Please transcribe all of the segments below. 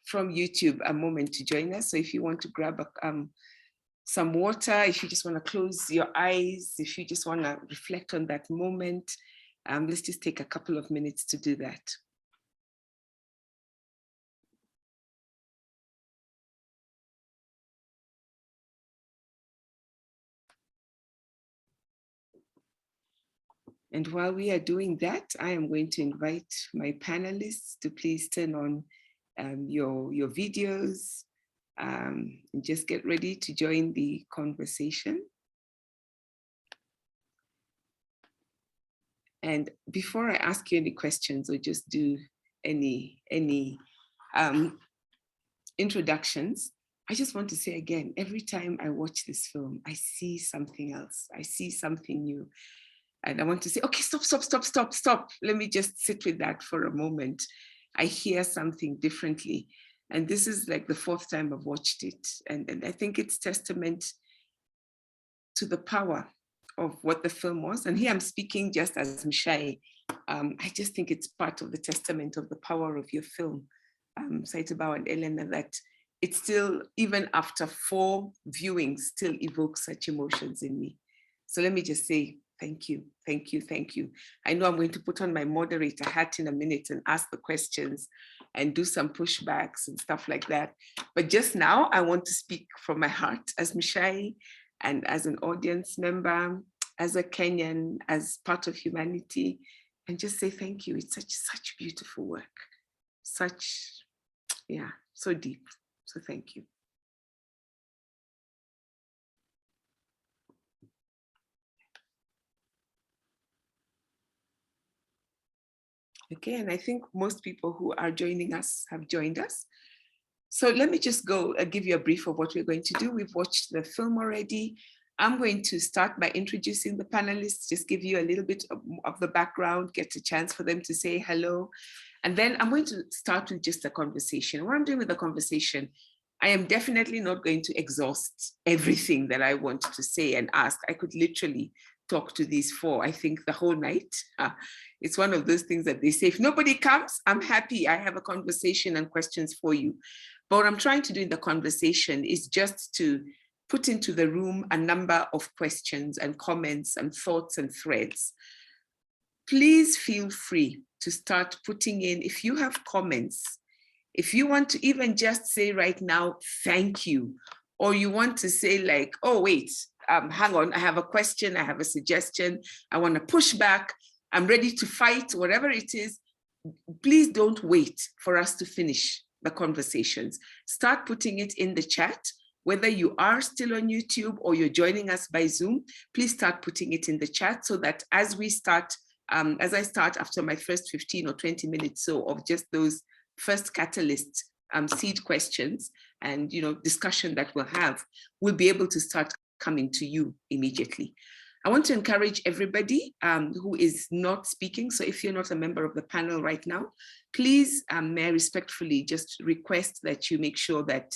from YouTube a moment to join us. So if you want to grab some water, if you just want to close your eyes, if you just want to reflect on that moment, let's just take a couple of minutes to do that. And while we are doing that, I am going to invite my panelists to please turn on your videos and just get ready to join the conversation. And before I ask you any questions or just do any introductions, I just want to say again, every time I watch this film, I see something else. I see something new. And I want to say, okay, stop. Let me just sit with that for a moment. I hear something differently. And this is like the 4th time I've watched it. And I think it's testament to the power of what the film was. And here I'm speaking just as Mshai. I just think it's part of the testament of the power of your film, Saitabao and Elena, that it still, even after 4 viewings, still evokes such emotions in me. So let me just say, thank you. I know I'm going to put on my moderator hat in a minute and ask the questions and do some pushbacks and stuff like that. But just now, I want to speak from my heart as Mshai and as an audience member, as a Kenyan, as part of humanity, and just say thank you. It's such beautiful work. So deep. So thank you. Okay, and I think most people who are joining us have joined us. So let me just go give you a brief of what we're going to do. We've watched the film already. I'm going to start by introducing the panelists, just give you a little bit of the background, get a chance for them to say hello. And then I'm going to start with just a conversation. What I'm doing with the conversation, I am definitely not going to exhaust everything that I want to say and ask. I could literally talk to these 4, I think, the whole night. It's one of those things that they say, if nobody comes, I'm happy. I have a conversation and questions for you. But what I'm trying to do in the conversation is just to put into the room a number of questions and comments and thoughts and threads. Please feel free to start putting in, if you have comments, if you want to even just say right now, thank you, or you want to say like, oh, wait, hang on, I have a question, I have a suggestion, I want to push back, I'm ready to fight, whatever it is, please don't wait for us to finish the conversations. Start putting it in the chat, whether you are still on YouTube or you're joining us by Zoom, please start putting it in the chat so that as we start, as I start after my first 15 or 20 minutes so of just those first catalyst seed questions and discussion that we'll have, we'll be able to start coming to you immediately. I want to encourage everybody who is not speaking. So if you're not a member of the panel right now, please may I respectfully just request that you make sure that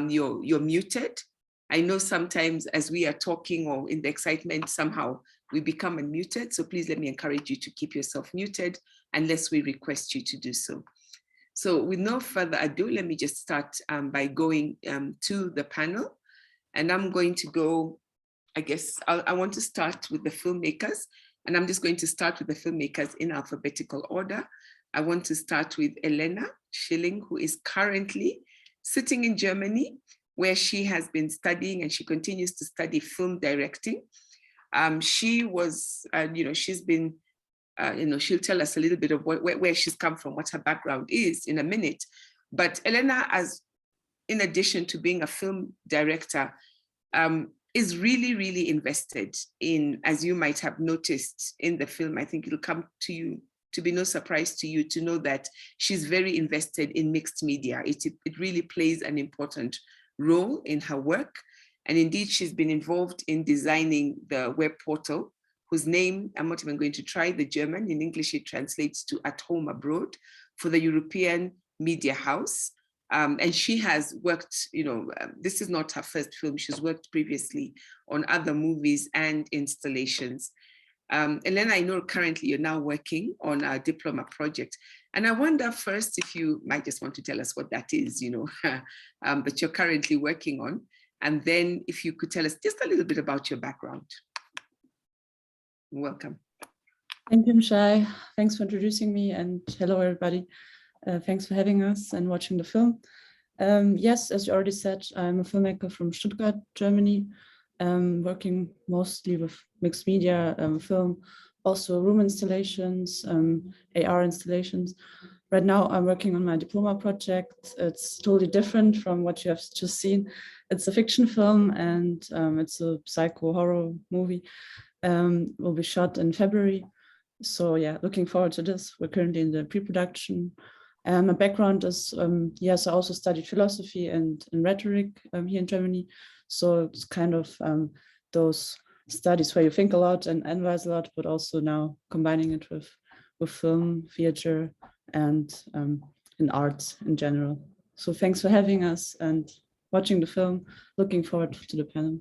you're muted. I know sometimes as we are talking or in the excitement, somehow we become unmuted. So please let me encourage you to keep yourself muted unless we request you to do so. So with no further ado, let me just start by going to the panel. And I'm going to go, I guess, I want to start with the filmmakers. And I'm just going to start with the filmmakers in alphabetical order. I want to start with Elena Schilling, who is currently sitting in Germany, where she has been studying and she continues to study film directing. She was, she's been, she'll tell us a little bit of where she's come from, what her background is in a minute. But Elena, in addition to being a film director, is really, really invested in, as you might have noticed in the film, I think it'll come to you, to be no surprise to you to know that she's very invested in mixed media. It really plays an important role in her work. And indeed, she's been involved in designing the web portal, whose name, I'm not even going to try the German, in English it translates to At Home Abroad, for the European Media House. And she has worked, this is not her first film, she's worked previously on other movies and installations. Elena, I know currently you're now working on a diploma project. And I wonder first if you might just want to tell us what that is, that you're currently working on. And then if you could tell us just a little bit about your background. Welcome. Thank you, Mshai. Thanks for introducing me, and hello, everybody. Thanks for having us and watching the film. Yes, as you already said, I'm a filmmaker from Stuttgart, Germany, working mostly with mixed media, film, also room installations, AR installations. Right now, I'm working on my diploma project. It's totally different from what you have just seen. It's a fiction film, and it's a psycho horror movie. Will be shot in February. So yeah, looking forward to this. We're currently in the pre-production. My background is, yes, I also studied philosophy and rhetoric here in Germany. So it's kind of those studies where you think a lot and analyze a lot, but also now combining it with film, theater, and in arts in general. So thanks for having us and watching the film. Looking forward to the panel.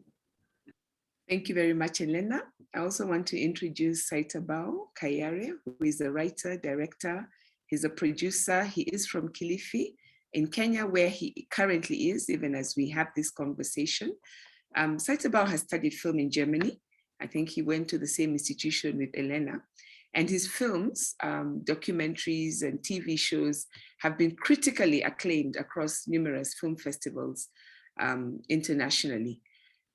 Thank you very much, Elena. I also want to introduce Saitabao Kaiyare, who is a writer, director. He's a producer. He is from Kilifi in Kenya, where he currently is, even as we have this conversation. Saitabao has studied film in Germany. I think he went to the same institution with Elena. And his films, documentaries and TV shows have been critically acclaimed across numerous film festivals internationally.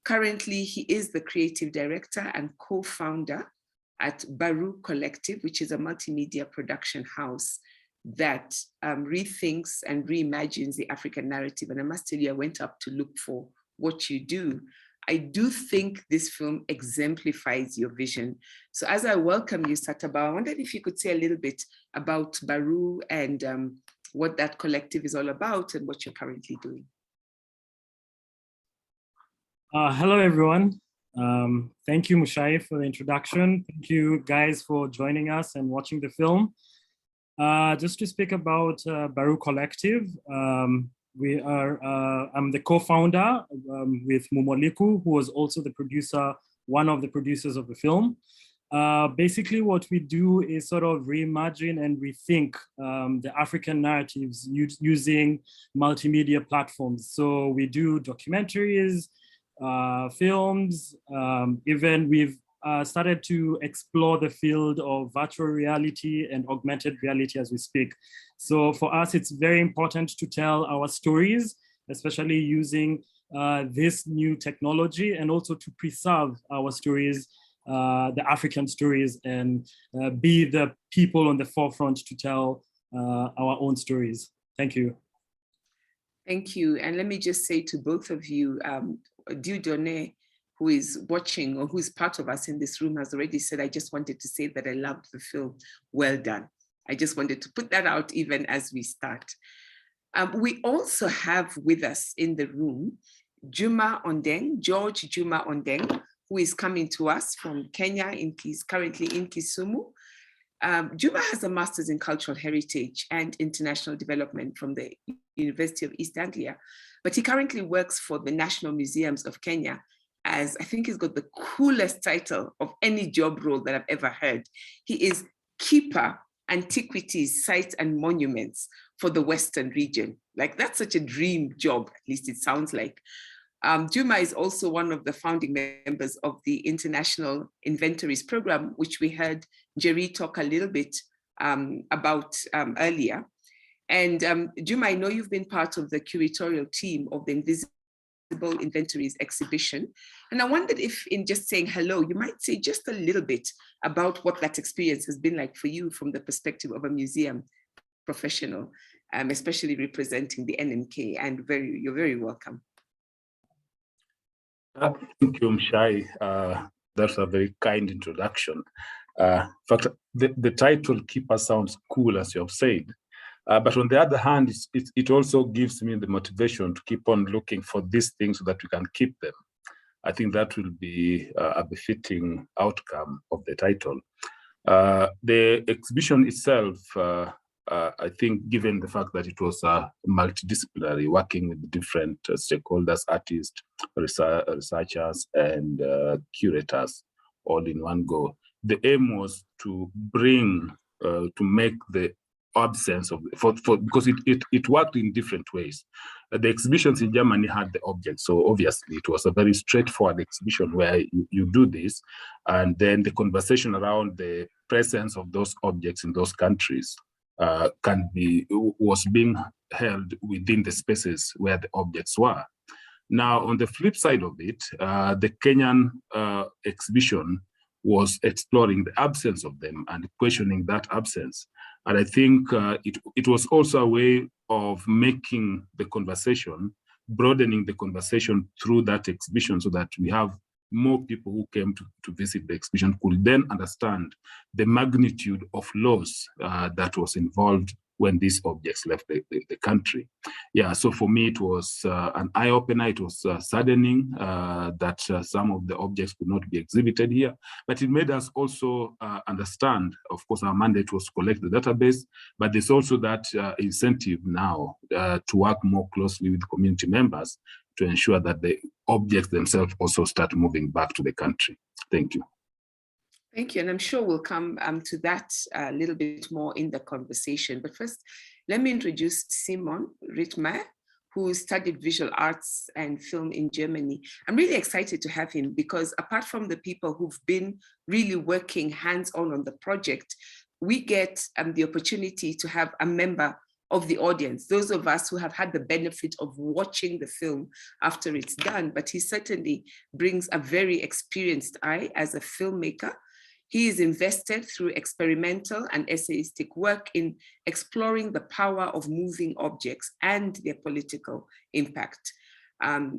Currently, he is the creative director and co-founder at Baru Collective, which is a multimedia production house that rethinks and reimagines the African narrative. And I must tell you, I went up to look for what you do. I do think this film exemplifies your vision. So as I welcome you, Saitabao, I wondered if you could say a little bit about Baru and what that collective is all about and what you're currently doing. Hello, everyone. Thank you, Mshai, for the introduction. Thank you, guys, for joining us and watching the film. Just to speak about Baru Collective, I'm the co-founder with Mumoliku, who was also the producer, one of the producers of the film. Basically, what we do is sort of reimagine and rethink the African narratives using multimedia platforms. So we do documentaries, films, even we've started to explore the field of virtual reality and augmented reality as we speak. So for us, it's very important to tell our stories, especially using this new technology, and also to preserve our stories, the African stories, and be the people on the forefront to tell our own stories. Thank you. Thank you. And let me just say to both of you, Dieudonné, who is watching or who's part of us in this room, has already said, I just wanted to say that I loved the film. Well done. I just wanted to put that out even as we start. We also have with us in the room, Juma Ondeng, George Juma Ondeng, who is coming to us from Kenya, he's currently in Kisumu. Juma has a master's in cultural heritage and international development from the University of East Anglia, but he currently works for the National Museums of Kenya as, I think he's got the coolest title of any job role that I've ever heard. He is Keeper, Antiquities, Sites and Monuments for the Western region. Like, that's such a dream job, at least it sounds like. Juma is also one of the founding members of the International Inventories Program, which we heard Jerry talk a little bit about earlier. And Juma, I know you've been part of the curatorial team of the Invisible Inventories exhibition. And I wondered if, in just saying hello, you might say just a little bit about what that experience has been like for you from the perspective of a museum professional, especially representing the NNK. And you're very welcome. Thank you, Mshai. That's a very kind introduction. In fact, the title Keeper sounds cool, as you have said. But on the other hand, it also gives me the motivation to keep on looking for these things so that we can keep them. I think that will be a befitting outcome of the title. The exhibition itself, I think, given the fact that it was multidisciplinary, working with different stakeholders, artists, researchers, and curators all in one go, the aim was to bring, to make the absence of, because it worked in different ways. The exhibitions in Germany had the objects, so obviously it was a very straightforward exhibition where you do this, and then the conversation around the presence of those objects in those countries was being held within the spaces where the objects were. Now, on the flip side of it, the Kenyan exhibition was exploring the absence of them and questioning that absence. And I think it was also a way of making the conversation, broadening the conversation through that exhibition, so that we have more people who came to visit the exhibition could then understand the magnitude of loss that was involved when these objects left the country. Yeah, so for me, it was an eye-opener. It was saddening that some of the objects could not be exhibited here, but it made us also understand, of course, our mandate was to collect the database, but there's also that incentive now to work more closely with community members to ensure that the objects themselves also start moving back to the country. Thank you. Thank you, and I'm sure we'll come to that a little bit more in the conversation. But first, let me introduce Simon Rittmeier, who studied visual arts and film in Germany. I'm really excited to have him because apart from the people who've been really working hands-on on the project, we get the opportunity to have a member of the audience, those of us who have had the benefit of watching the film after it's done, but he certainly brings a very experienced eye as a filmmaker. He is invested through experimental and essayistic work in exploring the power of moving objects and their political impact.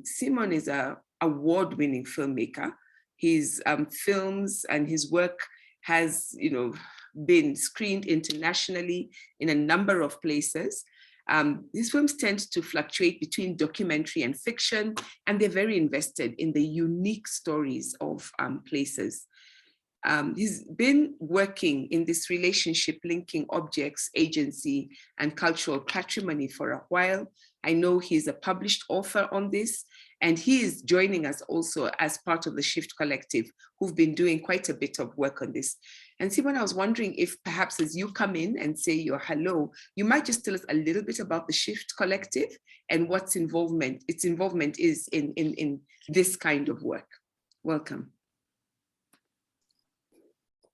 Simon is an award-winning filmmaker. His films and his work has, been screened internationally in a number of places. These films tend to fluctuate between documentary and fiction, and they're very invested in the unique stories of places. He's been working in this relationship linking objects, agency, and cultural patrimony for a while. I know he's a published author on this, and he is joining us also as part of the Shift Collective, who've been doing quite a bit of work on this. And Simon, I was wondering if perhaps as you come in and say your hello, you might just tell us a little bit about the Shift Collective and what's its involvement is in this kind of work. Welcome.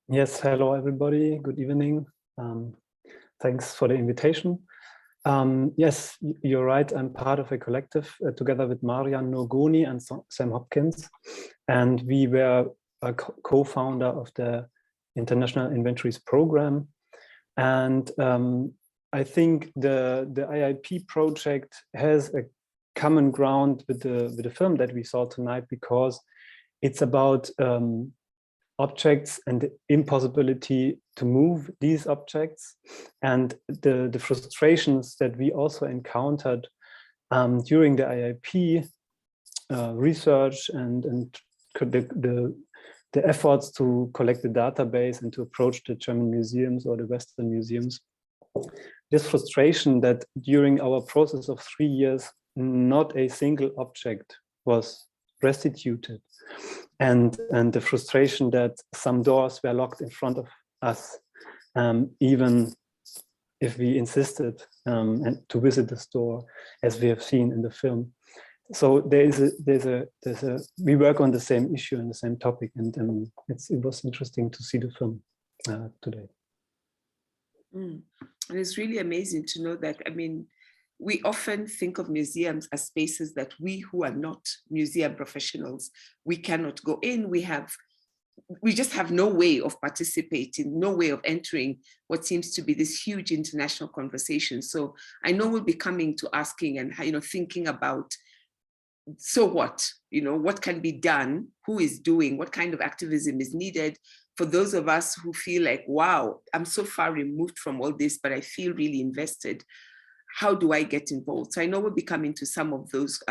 Yes, hello everybody, good evening. Thanks for the invitation. Yes, you're right, I'm part of a collective together with Marian Nogoni and Sam Hopkins, and we were a co-founder of the International Inventories Program. And I think the IIP project has a common ground with the film that we saw tonight, because it's about objects and the impossibility to move these objects, and the frustrations that we also encountered during the IIP research and the efforts to collect the database and to approach the German museums or the Western museums. This frustration that during our process of 3 years, not a single object was restituted. And the frustration that some doors were locked in front of us, even if we insisted and to visit the store, as we have seen in the film. So we work on the same issue and the same topic, and it was interesting to see the film today. And it's really amazing to know that, we often think of museums as spaces that we who are not museum professionals, we cannot go in. We just have no way of participating, no way of entering what seems to be this huge international conversation. So I know we'll be coming to asking and thinking about, so what? What can be done? Who is doing? What kind of activism is needed for those of us who feel like, wow, I'm so far removed from all this, but I feel really invested. How do I get involved? So I know we'll be coming to some of those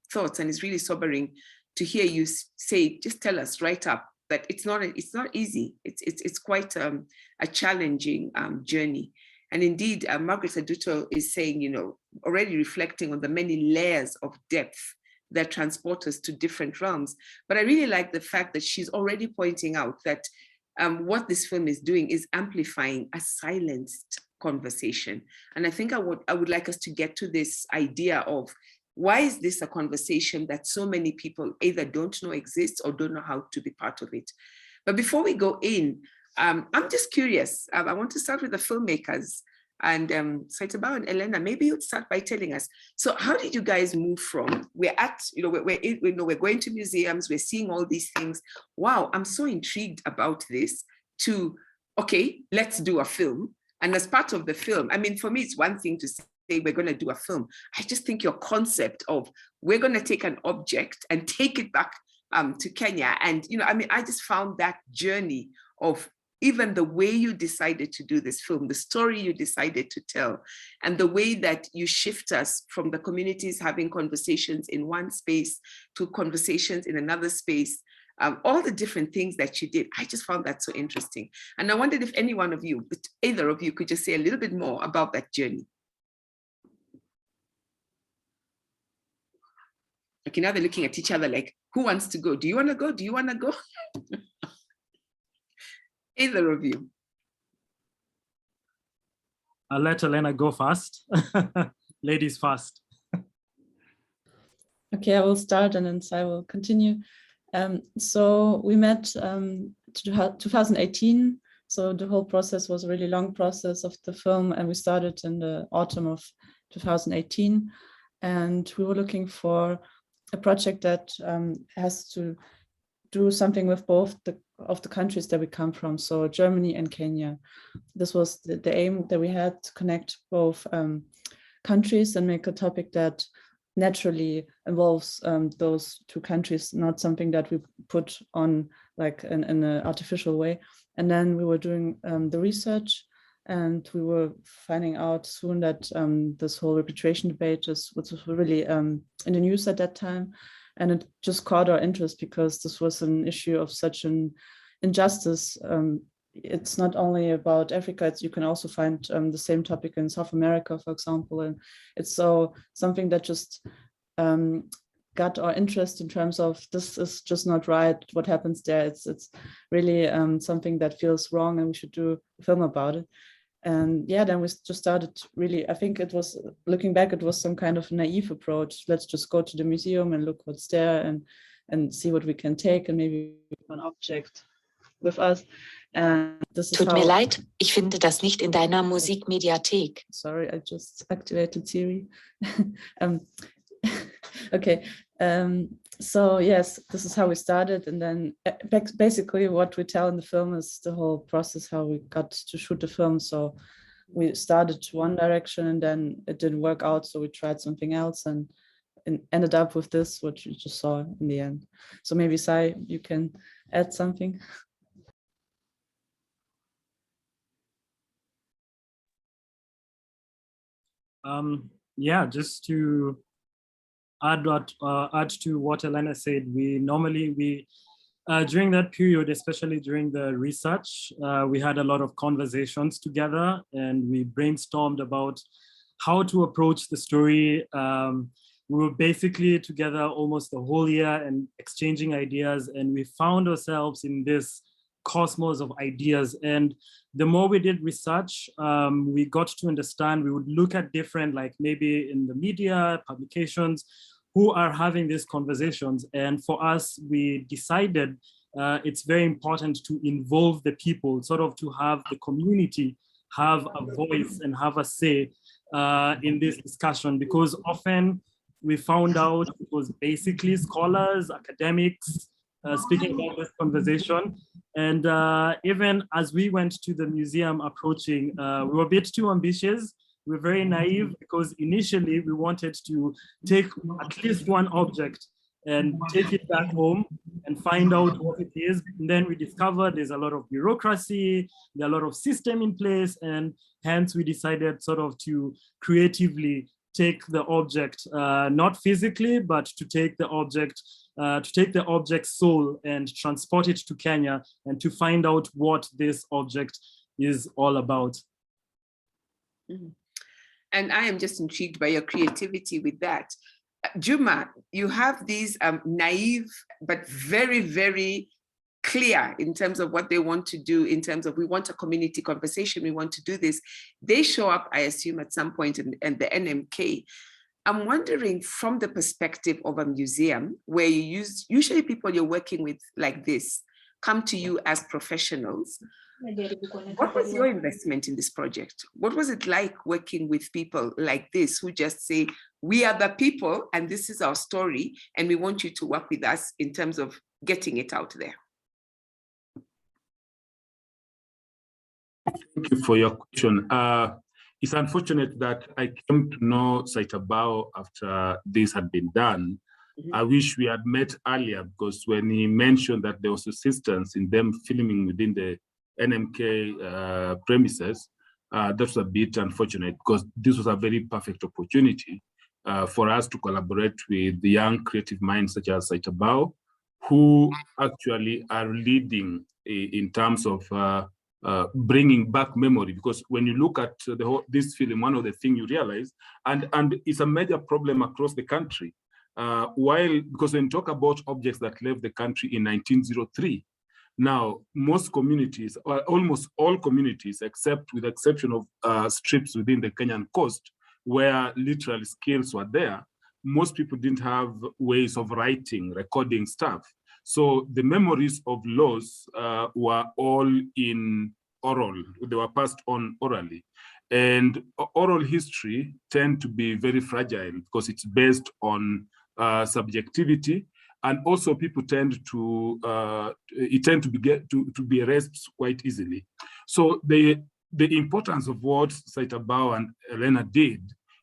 thoughts, and it's really sobering to hear you say, just tell us right up that it's not easy. It's quite a challenging journey. And indeed, Margaret Aduto is saying, already reflecting on the many layers of depth that transport us to different realms. But I really like the fact that she's already pointing out that what this film is doing is amplifying a silenced conversation. And I think I would like us to get to this idea of why is this a conversation that so many people either don't know exists or don't know how to be part of it. But before we go in, I'm just curious. I want to start with the filmmakers. And Saitabao and Elena, maybe you'd start by telling us. So how did you guys move from, we're going to museums, we're seeing all these things. Wow, I'm so intrigued about this, to, okay, let's do a film. And as part of the film, I mean, for me, it's one thing to say we're going to do a film. I just think your concept of we're going to take an object and take it back to Kenya. And, I mean, I just found that journey of even the way you decided to do this film, the story you decided to tell, and the way that you shift us from the communities having conversations in one space to conversations in another space, all the different things that you did, I just found that so interesting. And I wondered if any one of you, either of you, could just say a little bit more about that journey. Okay, now they're looking at each other like, who wants to go? Do you want to go? Do you want to go? Either of you. I'll let Elena go first. Ladies first. Okay, I will start and then Sai will continue. So we met 2018. So the whole process was a really long process of the film, and we started in the autumn of 2018. And we were looking for a project that has to do something with both of the countries that we come from, so Germany and Kenya. This was the aim that we had, to connect both countries and make a topic that naturally involves those two countries, not something that we put on like in an artificial way. And then we were doing the research, and we were finding out soon that this whole repatriation debate was really in the news at that time. And it just caught our interest because this was an issue of such an injustice. It's not only about Africa, you can also find the same topic in South America, for example. And it's something that just got our interest in terms of, this is just not right, what happens there. It's really something that feels wrong, and we should do a film about it. And yeah, then we just started really, I think it was, looking back, it was some kind of naive approach. Let's just go to the museum and look what's there and see what we can take, and maybe an object with us. And this is Tut mir leid, ich finde das nicht in deiner Musikmediathek. Sorry, I just activated Siri. Okay. So yes, this is how we started, and then basically what we tell in the film is the whole process, how we got to shoot the film. So we started one direction, and then it didn't work out, so we tried something else, and ended up with this, what you just saw in the end. So maybe Sai, you can add something. Yeah, just to add to what Elena said, we normally, during that period, especially during the research, we had a lot of conversations together, and we brainstormed about how to approach the story. We were basically together almost the whole year and exchanging ideas, and we found ourselves in this cosmos of ideas. And the more we did research, we got to understand, we would look at different, like maybe in the media, publications, who are having these conversations. And for us, we decided it's very important to involve the people, sort of to have the community have a voice and have a say in this discussion, because often we found out it was basically scholars, academics, speaking about this conversation. And even as we went to the museum approaching, we were a bit too ambitious. We were very naive, because initially we wanted to take at least one object and take it back home and find out what it is. And then we discovered there's a lot of bureaucracy, there are a lot of system in place, and hence we decided sort of to creatively take the object, not physically, but to take the object's soul and transport it to Kenya, and to find out what this object is all about. Mm-hmm. And I am just intrigued by your creativity with that. Juma, you have these naive, but very, very clear in terms of what they want to do, in terms of we want a community conversation, we want to do this. They show up, I assume, at some point in the NMK. I'm wondering from the perspective of a museum where you usually people you're working with like this come to you as professionals. What was your investment in this project? What was it like working with people like this who just say, we are the people and this is our story and we want you to work with us in terms of getting it out there? Thank you for your question. It's unfortunate that I came to know Saitabao after this had been done. Mm-hmm. I wish we had met earlier, because when he mentioned that there was assistance in them filming within the NMK premises, that was a bit unfortunate, because this was a very perfect opportunity for us to collaborate with the young creative minds such as Saitabao, who actually are leading in terms of bringing back memory. Because when you look at this film, one of the things you realize, and it's a major problem across the country, because when you talk about objects that left the country in 1903, now most communities, or almost all communities, except with the exception of strips within the Kenyan coast, where literal skills were there, most people didn't have ways of writing, recording stuff. So the memories of loss were all in oral. They were passed on orally. And oral history tend to be very fragile because it's based on subjectivity. And also people tend to be erased quite easily. So the importance of what Saitabao and Elena did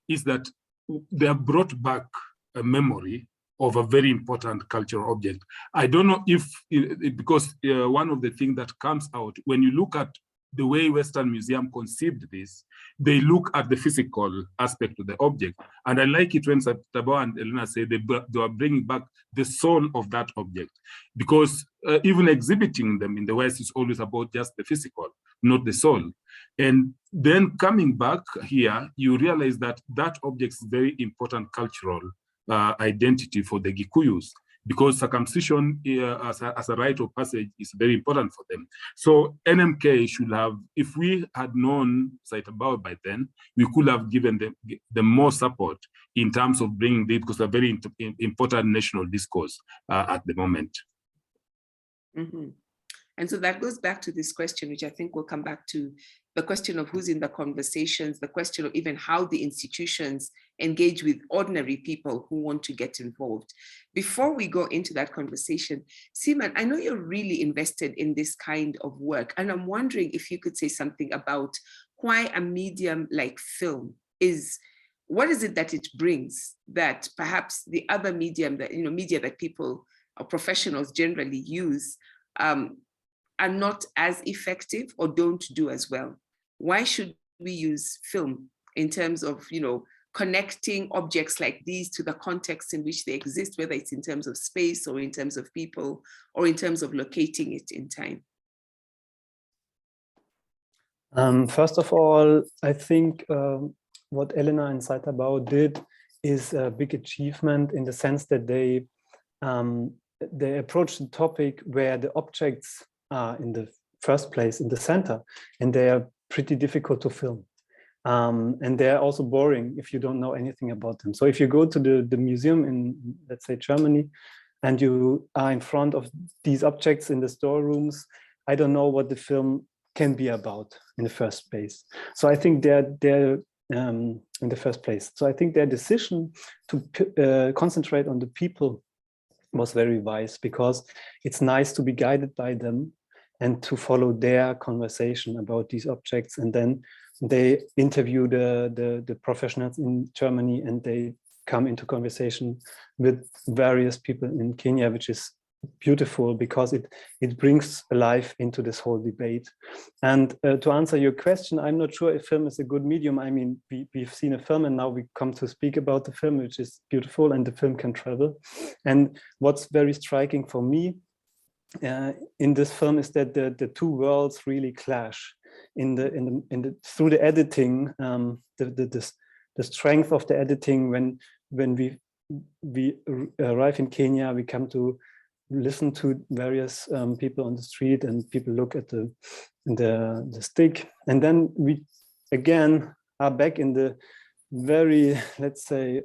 is that they have brought back a memory of a very important cultural object. I don't know if, because one of the things that comes out, when you look at the way Western Museum conceived this, they look at the physical aspect of the object. And I like it when Saitabao and Elena say they are bringing back the soul of that object. Because even exhibiting them in the West is always about just the physical, not the soul. And then coming back here, you realize that that object is very important cultural identity for the Kikuyus, because circumcision as a rite of passage is very important for them. So NMK should have, if we had known Saitabao by then, we could have given them more support in terms of bringing this, because a very important national discourse at the moment. Mm-hmm. And so that goes back to this question, which I think we'll come back to, the question of who's in the conversations, the question of even how the institutions engage with ordinary people who want to get involved. Before we go into that conversation, Seaman, I know you're really invested in this kind of work, and I'm wondering if you could say something about why a medium like film is, what is it that it brings that perhaps the other medium that, media that people or professionals generally use are not as effective or don't do as well? Why should we use film in terms of, connecting objects like these to the context in which they exist, whether it's in terms of space or in terms of people or in terms of locating it in time? First of all, I think what Elena and Saitabao did is a big achievement in the sense that they approached the topic where the objects are in the first place in the center, and they are pretty difficult to film. And they're also boring if you don't know anything about them. So if you go to the museum in, let's say, Germany, and you are in front of these objects in the storerooms, I don't know what the film can be about in the first place. So I think they're in the first place. So I think their decision to concentrate on the people was very wise, because it's nice to be guided by them and to follow their conversation about these objects. And then they interview the professionals in Germany, and they come into conversation with various people in Kenya, which is beautiful because it brings life into this whole debate. And to answer your question, I'm not sure if film is a good medium. I mean, we've seen a film and now we come to speak about the film, which is beautiful, and the film can travel. And what's very striking for me in this film is that the two worlds really clash through the editing, the strength of the editing. When we arrive in Kenya, we come to listen to various people on the street, and people look at the stick, and then we again are back in the very, let's say,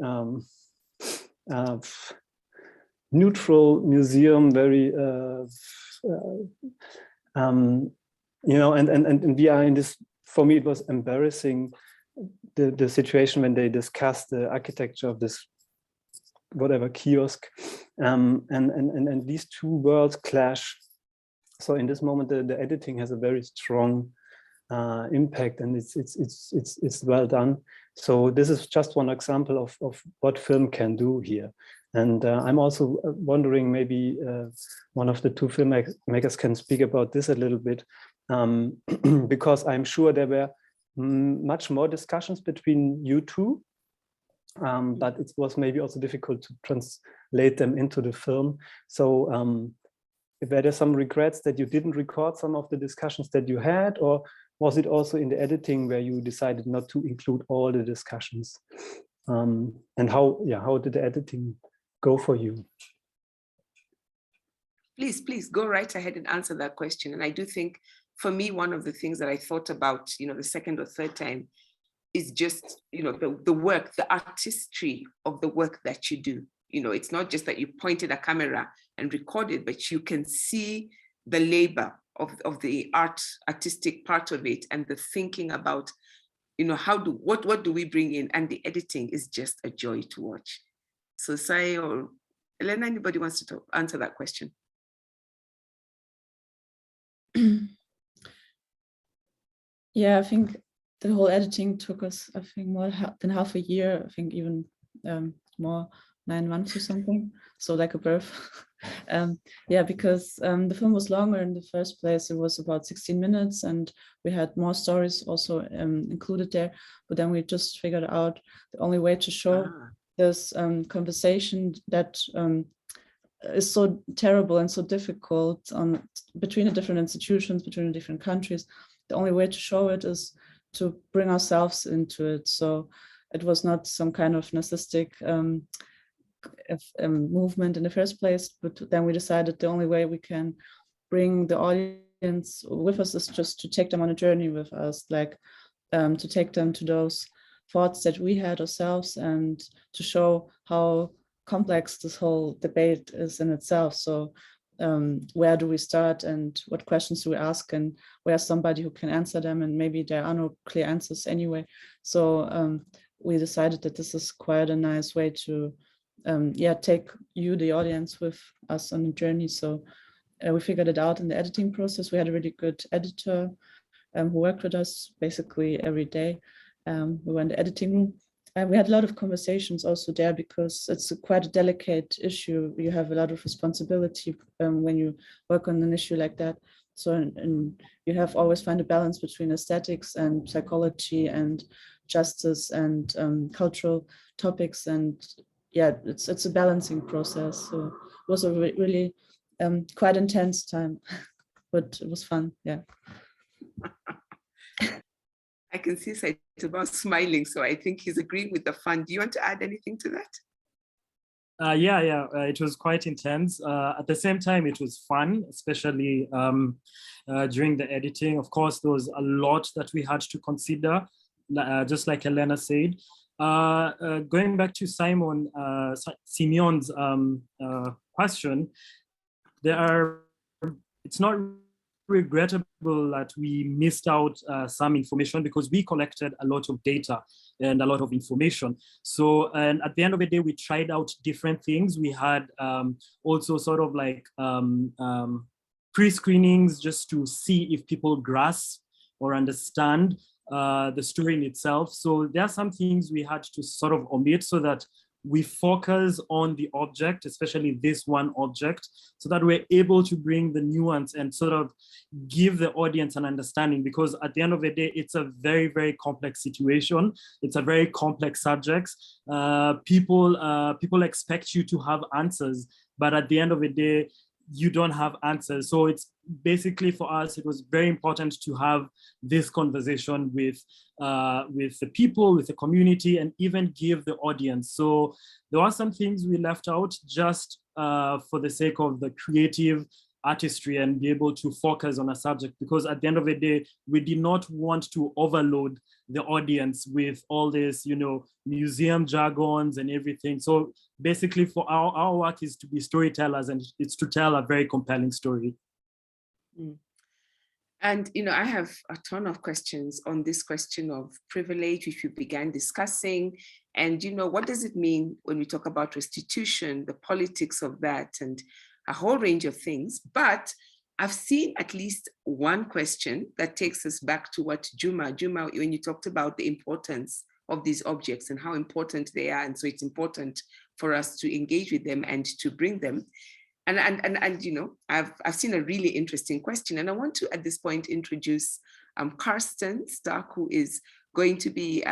neutral museum, very you know, and we are in this. For me, it was embarrassing, the situation when they discussed the architecture of this whatever kiosk, and these two worlds clash. So in this moment, the editing has a very strong impact, and it's well done. So this is just one example of what film can do here. And I'm also wondering, maybe one of the two filmmakers can speak about this a little bit, because I'm sure there were much more discussions between you two, but it was maybe also difficult to translate them into the film. So were there some regrets that you didn't record some of the discussions that you had, or was it also in the editing where you decided not to include all the discussions? And how did the editing go for you? Please go right ahead and answer that question. And I do think, for me, one of the things that I thought about, the second or third time is just, the work, the artistry of the work that you do. It's not just that you pointed a camera and recorded, but you can see the labor of the artistic part of it, and the thinking about, what do we bring in? And the editing is just a joy to watch. So Sai or Elena, anybody wants to answer that question? Yeah, I think the whole editing took us, I think, more than half a year. I think even more, 9 months or something. So like a birth. Yeah, because the film was longer in the first place. It was about 16 minutes, and we had more stories also included there. But then we just figured out the only way to show this conversation that is so terrible and so difficult between the different institutions, between the different countries. The only way to show it is to bring ourselves into it. So it was not some kind of narcissistic movement in the first place, but then we decided the only way we can bring the audience with us is just to take them on a journey with us, like to take them to those thoughts that we had ourselves, and to show how complex this whole debate is in itself. So where do we start, and what questions do we ask, and where's somebody who can answer them, and maybe there are no clear answers anyway. So we decided that this is quite a nice way to take you, the audience, with us on a journey. So we figured it out in the editing process. We had a really good editor who worked with us basically every day. We were in the editing room. We had a lot of conversations also there, because it's quite a delicate issue. You have a lot of responsibility when you work on an issue like that. So and you have always find a balance between aesthetics and psychology and justice and cultural topics. And yeah, it's a balancing process. So it was a really quite intense time, but it was fun. Yeah. I can see Saitabao smiling, so I think he's agreeing with the fun. Do you want to add anything to that? Yeah, it was quite intense. At the same time, it was fun, especially during the editing. Of course, there was a lot that we had to consider, just like Elena said. Going back to Simeon's question, it's not regrettable that we missed out some information, because we collected a lot of data and a lot of information. So, and at the end of the day, we tried out different things. We had also sort of like pre-screenings just to see if people grasp or understand the story in itself. So there are some things we had to sort of omit so that we focus on the object, especially this one object, so that we're able to bring the nuance and sort of give the audience an understanding, because at the end of the day, it's a very, very complex situation. It's a very complex subject. People expect you to have answers, but at the end of the day, you don't have answers. So it's basically, for us, it was very important to have this conversation with the people, with the community, and even give the audience. So there are some things we left out just for the sake of the creative artistry and be able to focus on a subject, because at the end of the day, we did not want to overload the audience with all this, museum jargons and everything. So basically for our work is to be storytellers, and it's to tell a very compelling story. And, I have a ton of questions on this question of privilege, which we began discussing. And, what does it mean when we talk about restitution, the politics of that, and a whole range of things. But I've seen at least one question that takes us back to what Juma, when you talked about the importance of these objects and how important they are. And so it's important for us to engage with them and to bring them. And I've seen a really interesting question. And I want to, at this point, introduce Karsten Stark, who is going to be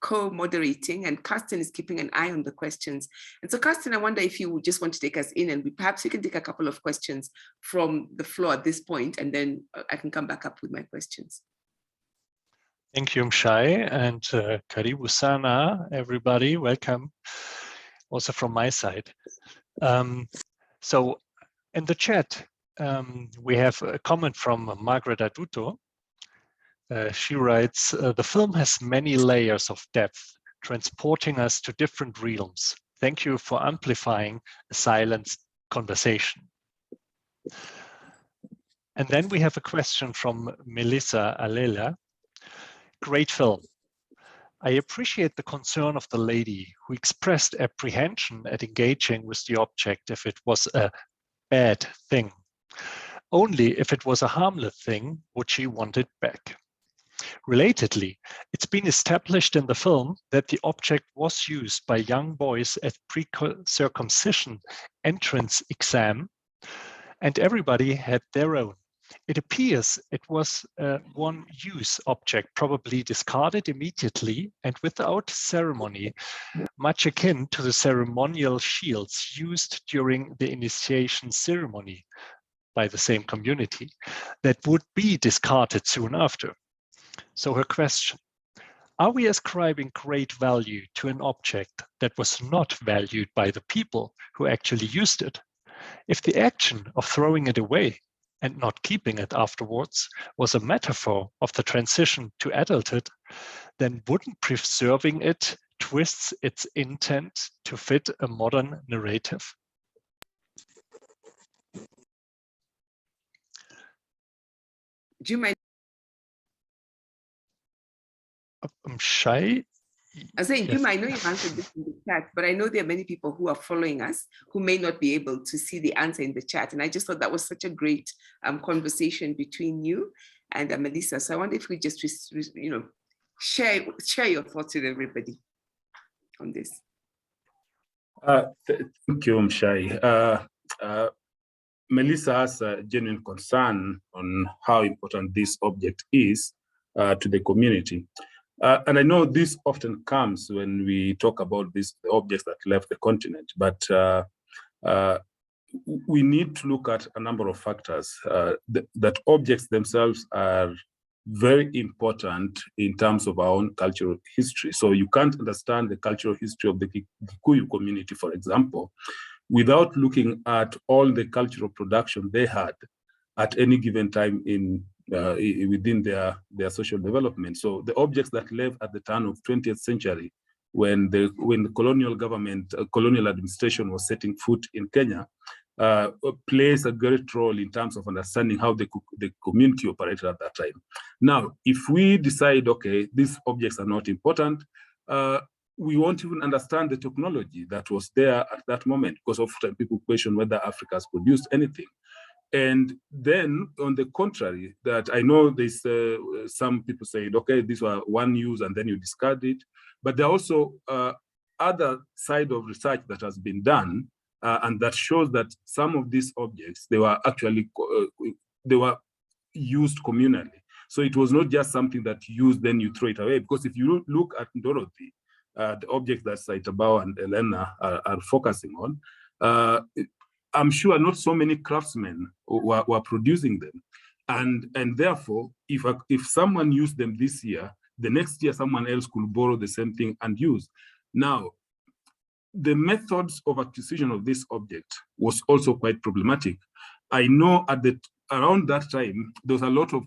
co-moderating, and Karsten is keeping an eye on the questions. And so Karsten, I wonder if you would just want to take us in, and perhaps we can take a couple of questions from the floor at this point, and then I can come back up with my questions. Thank you, Mshai, and karibu sana, everybody. Welcome also from my side. So in the chat, we have a comment from Margaret Aduto. She writes, the film has many layers of depth, transporting us to different realms. Thank you for amplifying a silent conversation. And then we have a question from Melissa Alela. Great film. I appreciate the concern of the lady who expressed apprehension at engaging with the object if it was a bad thing. Only if it was a harmless thing would she want it back. Relatedly, it's been established in the film that the object was used by young boys at pre-circumcision entrance exam, and everybody had their own. It appears it was a one-use object, probably discarded immediately and without ceremony, much akin to the ceremonial shields used during the initiation ceremony by the same community that would be discarded soon after. So her question, are we ascribing great value to an object that was not valued by the people who actually used it? If the action of throwing it away and not keeping it afterwards was a metaphor of the transition to adulthood, then wouldn't preserving it twist its intent to fit a modern narrative? Juma, Mshai? I was saying, Yes. Juma, I know you've answered this in the chat, but I know there are many people who are following us who may not be able to see the answer in the chat. And I just thought that was such a great conversation between you and Melissa. So I wonder if we just, share your thoughts with everybody on this. Thank you, Mshai. Melissa has a genuine concern on how important this object is to the community. And I know this often comes when we talk about the objects that left the continent, but we need to look at a number of factors. That objects themselves are very important in terms of our own cultural history. So you can't understand the cultural history of the Kikuyu community, for example, without looking at all the cultural production they had at any given time within their social development. So the objects that left at the turn of 20th century, when the colonial government, colonial administration was setting foot in Kenya, plays a great role in terms of understanding how the community operated at that time. Now, if we decide, okay, these objects are not important, we won't even understand the technology that was there at that moment, because often people question whether Africa has produced anything. And then, on the contrary, that I know there's some people saying, okay, these were one use and then you discard it. But there are also other side of research that has been done, and that shows that some of these objects, they were actually they were used communally. So it was not just something that you use, then you throw it away. Because if you look at Dorothy, the objects that Saitabao and Elena are focusing on, I'm sure not so many craftsmen were producing them. And therefore, if someone used them this year, the next year someone else could borrow the same thing and use. Now, the methods of acquisition of this object was also quite problematic. I know around that time, there was a lot of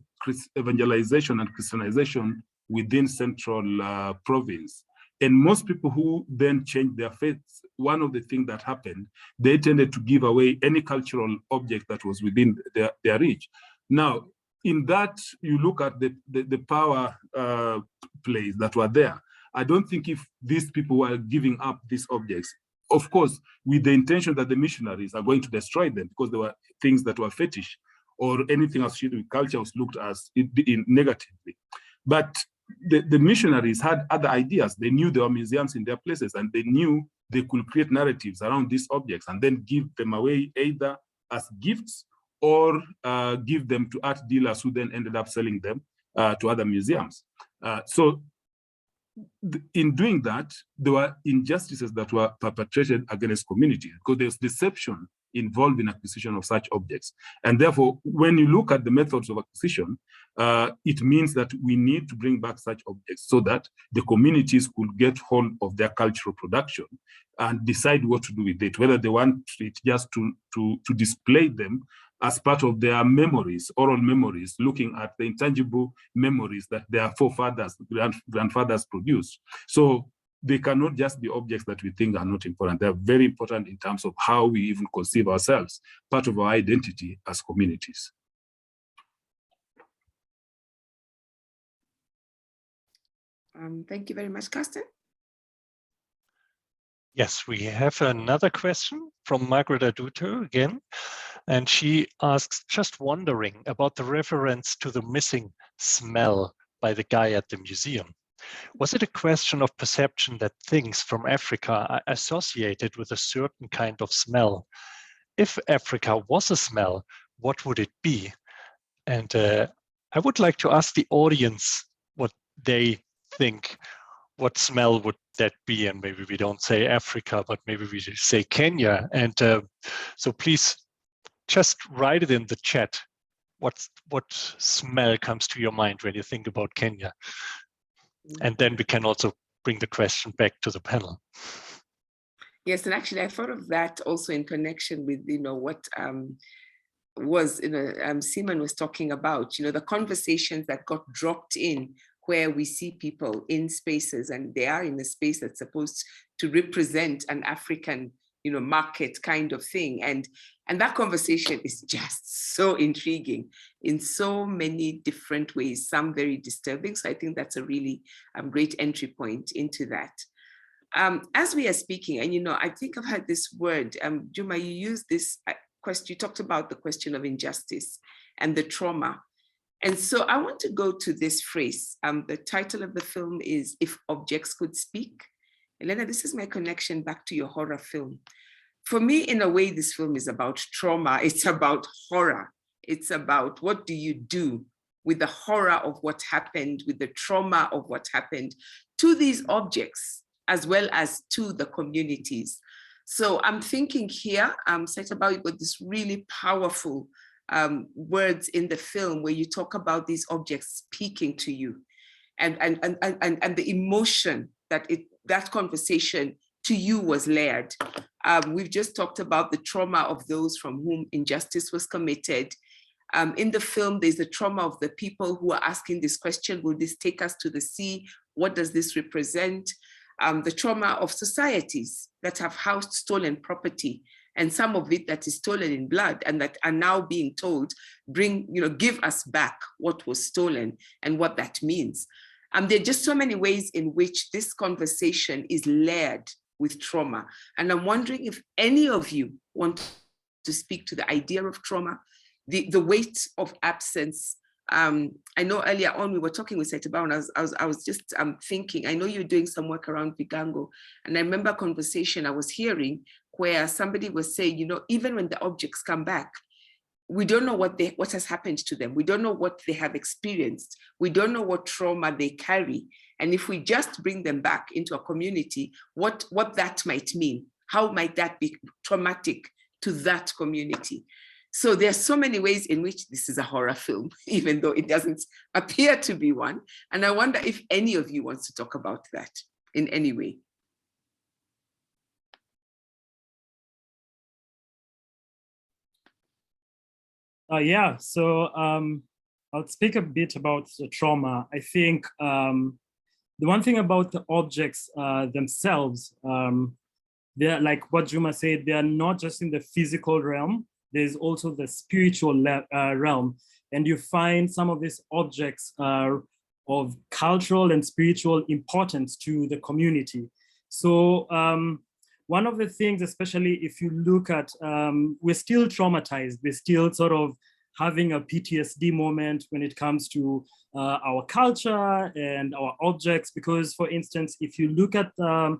evangelization and Christianization within Central Province. And most people who then changed their faiths, one of the things that happened, they tended to give away any cultural object that was within their reach. Now, in that, you look at the power plays that were there. I don't think if these people were giving up these objects, of course, with the intention that the missionaries are going to destroy them because there were things that were fetish or anything associated with culture was looked as negatively. But the missionaries had other ideas. They knew there were museums in their places and they knew they could create narratives around these objects and then give them away either as gifts or give them to art dealers who then ended up selling them to other museums. So in doing that, there were injustices that were perpetrated against communities because there's deception involved in acquisition of such objects. And therefore, when you look at the methods of acquisition, it means that we need to bring back such objects so that the communities could get hold of their cultural production and decide what to do with it, whether they want it just to display them as part of their memories, oral memories, looking at the intangible memories that their forefathers, grandfathers produced. So they cannot just be objects that we think are not important. They're very important in terms of how we even conceive ourselves, part of our identity as communities. Thank you very much, Carsten. Yes, we have another question from Margaret Aduto again. And she asks, just wondering about the reference to the missing smell by the guy at the museum. Was it a question of perception that things from Africa are associated with a certain kind of smell? If Africa was a smell, what would it be? And I would like to ask the audience what they think. What smell would that be? And maybe we don't say Africa, but maybe we say Kenya. And so please just write it in the chat. What smell comes to your mind when you think about Kenya? And then we can also bring the question back to the panel. Yes, and actually I thought of that also in connection with, what Simon was talking about, the conversations that got dropped in where we see people in spaces and they are in a space that's supposed to represent an African market kind of thing. And that conversation is just so intriguing in so many different ways, some very disturbing. So I think that's a really great entry point into that. As we are speaking, and I think I've heard this word, Juma, you used this question, you talked about the question of injustice and the trauma. And so I want to go to this phrase. The title of the film is If Objects Could Speak. Elena, this is my connection back to your horror film. For me, in a way, this film is about trauma. It's about horror. It's about what do you do with the horror of what happened, with the trauma of what happened to these objects, as well as to the communities. So I'm thinking here, Saitabao, you've got this really powerful words in the film where you talk about these objects speaking to you and the emotion that conversation to you was layered. We've just talked about the trauma of those from whom injustice was committed. In the film, there's the trauma of the people who are asking this question, will this take us to the sea? What does this represent? The trauma of societies that have housed stolen property, and some of it that is stolen in blood and that are now being told, give us back what was stolen and what that means. There are just so many ways in which this conversation is layered with trauma. And I'm wondering if any of you want to speak to the idea of trauma, the weight of absence. I know earlier on we were talking with Saitabao, and I was just thinking, I know you're doing some work around Vigango, and I remember a conversation I was hearing where somebody was saying, even when the objects come back, we don't know what has happened to them. We don't know what they have experienced. We don't know what trauma they carry. And if we just bring them back into a community, what that might mean, how might that be traumatic to that community? So there are so many ways in which this is a horror film, even though it doesn't appear to be one. And I wonder if any of you wants to talk about that in any way. Yeah, so I'll speak a bit about the trauma. I think the one thing about the objects themselves, they're like what Juma said, they are not just in the physical realm, there's also the spiritual realm. And you find some of these objects of cultural and spiritual importance to the community. So one of the things, especially if you look at, we're still traumatized, we're still sort of having a PTSD moment when it comes to our culture and our objects, because for instance, if you look at the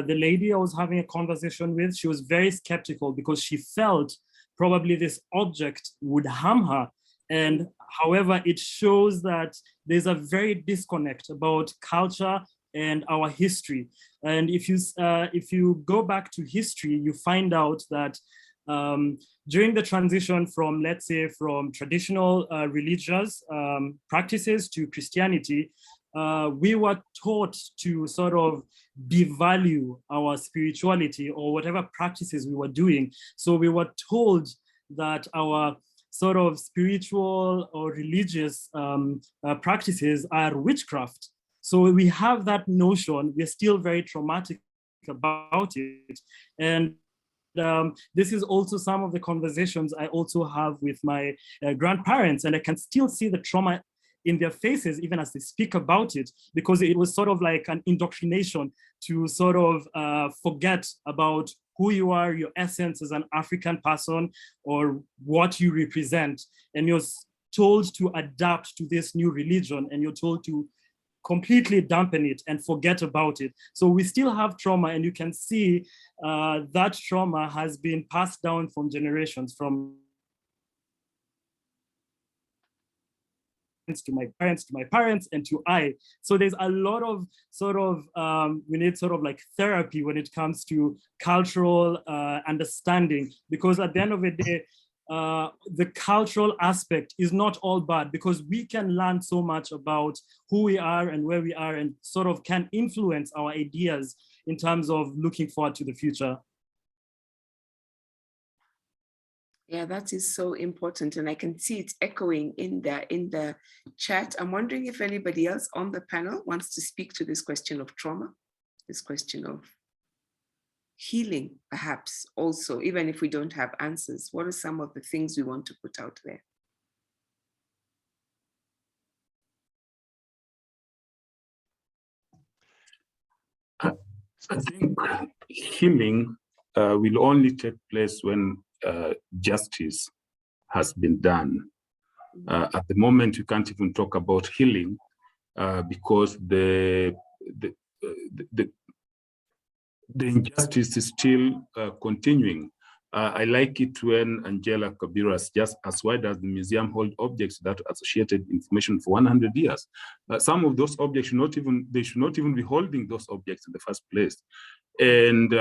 lady I was having a conversation with, she was very skeptical because she felt probably this object would harm her. And however, it shows that there's a very disconnect about culture and our history. And if you go back to history, you find out that during the transition from, let's say, from traditional religious practices to Christianity, we were taught to sort of devalue our spirituality or whatever practices we were doing. So we were told that our sort of spiritual or religious practices are witchcraft. So we have that notion, we're still very traumatic about it. And this is also some of the conversations I also have with my grandparents, and I can still see the trauma in their faces even as they speak about it, because it was sort of like an indoctrination to sort of forget about who you are, your essence as an African person, or what you represent. And you're told to adapt to this new religion, and you're told to completely dampen it and forget about it. So we still have trauma, and you can see that trauma has been passed down from generations, from to my parents, and to I. So there's a lot of sort of, we need sort of like therapy when it comes to cultural understanding, because at the end of the day, the cultural aspect is not all bad, because we can learn so much about who we are and where we are, and sort of can influence our ideas in terms of looking forward to the future. Yeah, that is so important, and I can see it echoing in the chat. I'm wondering if anybody else on the panel wants to speak to this question of trauma, this question of healing, perhaps also, even if we don't have answers. What are some of the things we want to put out there? I think healing will only take place when justice has been done. At the moment, you can't even talk about healing because the injustice is still continuing. I like it when Angela Kabiras, just as why does the museum hold objects that associated information for 100 years? Some of those objects should not even be holding those objects in the first place. And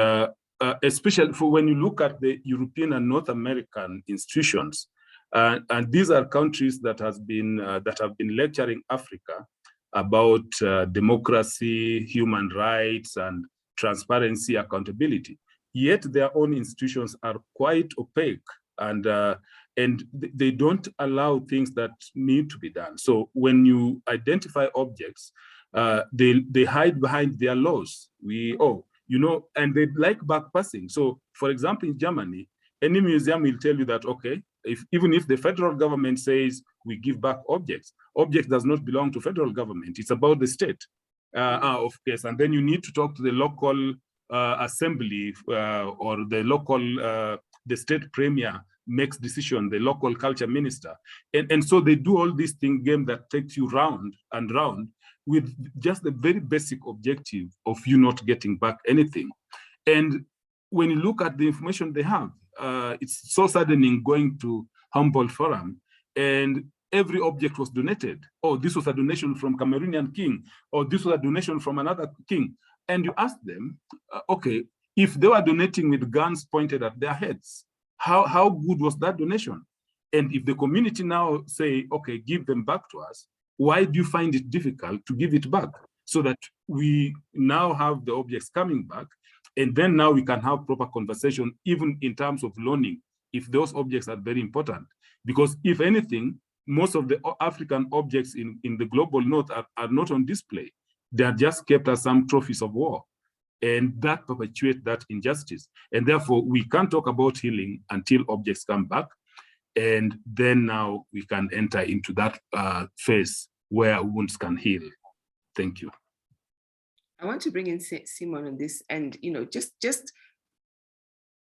especially for when you look at the European and North American institutions, and these are countries that have been lecturing Africa about democracy, human rights, and transparency, accountability. Yet their own institutions are quite opaque, and they don't allow things that need to be done. So when you identify objects, they hide behind their laws. And they like backpassing. So, for example, in Germany, any museum will tell you that, okay, even if the federal government says we give back objects does not belong to federal government. It's about the state, of course. And then you need to talk to the local assembly or the local, the state premier makes decision, the local culture minister. And so they do all these game that takes you round and round with just the very basic objective of you not getting back anything. And when you look at the information they have, it's so saddening going to Humboldt Forum and every object was donated. Oh, this was a donation from Cameroonian king, or this was a donation from another king. And you ask them, okay, if they were donating with guns pointed at their heads, how good was that donation? And if the community now say, okay, give them back to us, why do you find it difficult to give it back? So that we now have the objects coming back, and then now we can have proper conversation, even in terms of loaning, if those objects are very important. Because if anything, most of the African objects in the global north are not on display. They are just kept as some trophies of war. And that perpetuates that injustice. And therefore, we can't talk about healing until objects come back. And then now we can enter into that phase where wounds can heal. Thank you. I want to bring in Simon on this, and just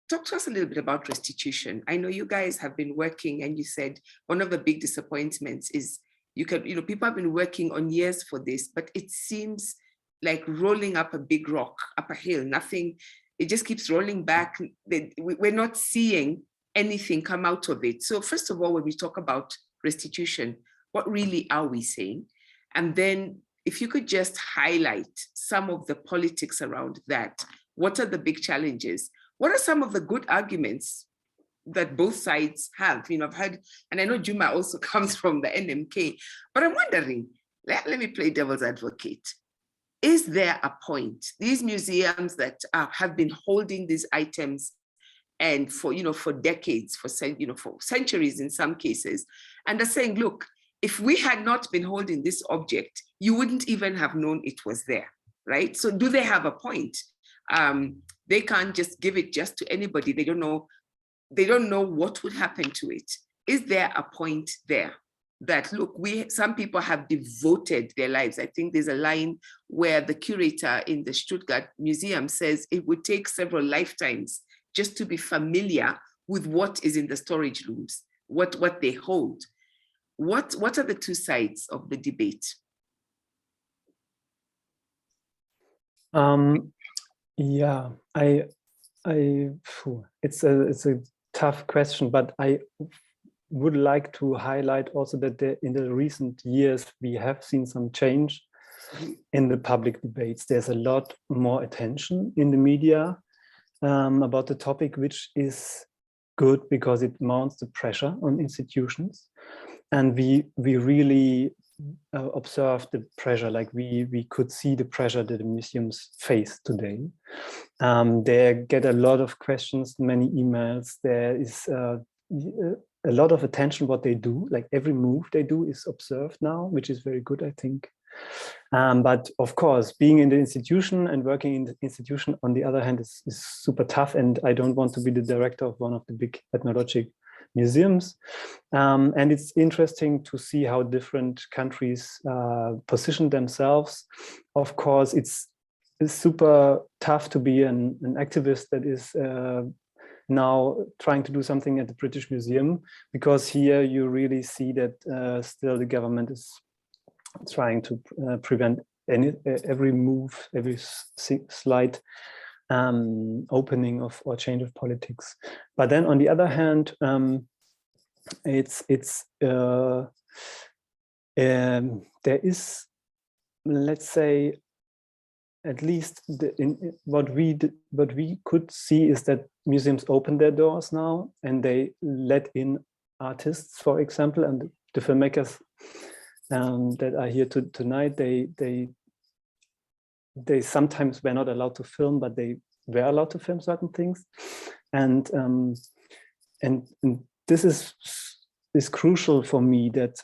talk to us a little bit about restitution. I know you guys have been working, and you said one of the big disappointments is people have been working on years for this, but it seems like rolling up a big rock, up a hill, nothing, it just keeps rolling back. We're not seeing anything come out of it. So first of all, when we talk about restitution, what really are we saying? And then if you could just highlight some of the politics around that, what are the big challenges? What are some of the good arguments that both sides have? I've heard, and I know Juma also comes from the NMK, but I'm wondering, let me play devil's advocate. Is there a point? These museums that have been holding these items and for decades, for centuries in some cases, and are saying, look, if we had not been holding this object, you wouldn't even have known it was there, right? So do they have a point? They can't just give it just to anybody. They don't know what would happen to it. Is there a point there that, look, some people have devoted their lives? I think there's a line where the curator in the Stuttgart Museum says it would take several lifetimes just to be familiar with what is in the storage rooms, what they hold. What are the two sides of the debate? Yeah, it's a tough question, but I would like to highlight also that in the recent years, we have seen some change in the public debates. There's a lot more attention in the media about the topic, which is good because it mounts the pressure on institutions. And we really observed the pressure, like we could see the pressure that the museums face today. They get a lot of questions, many emails. There is a lot of attention what they do, like every move they do is observed now, which is very good, I think. But of course, being in the institution and working in the institution, on the other hand, is super tough. And I don't want to be the director of one of the big ethnologic museums. And it's interesting to see how different countries position themselves. Of course, it's super tough to be an activist that is now trying to do something at the British Museum, because here you really see that still the government is trying to prevent every move, every slight opening of or change of politics. But then on the other hand, there is, let's say, at least what we could see is that museums open their doors now and they let in artists, for example, and the filmmakers that are here tonight. They sometimes were not allowed to film, but they were allowed to film certain things, and this is crucial for me, that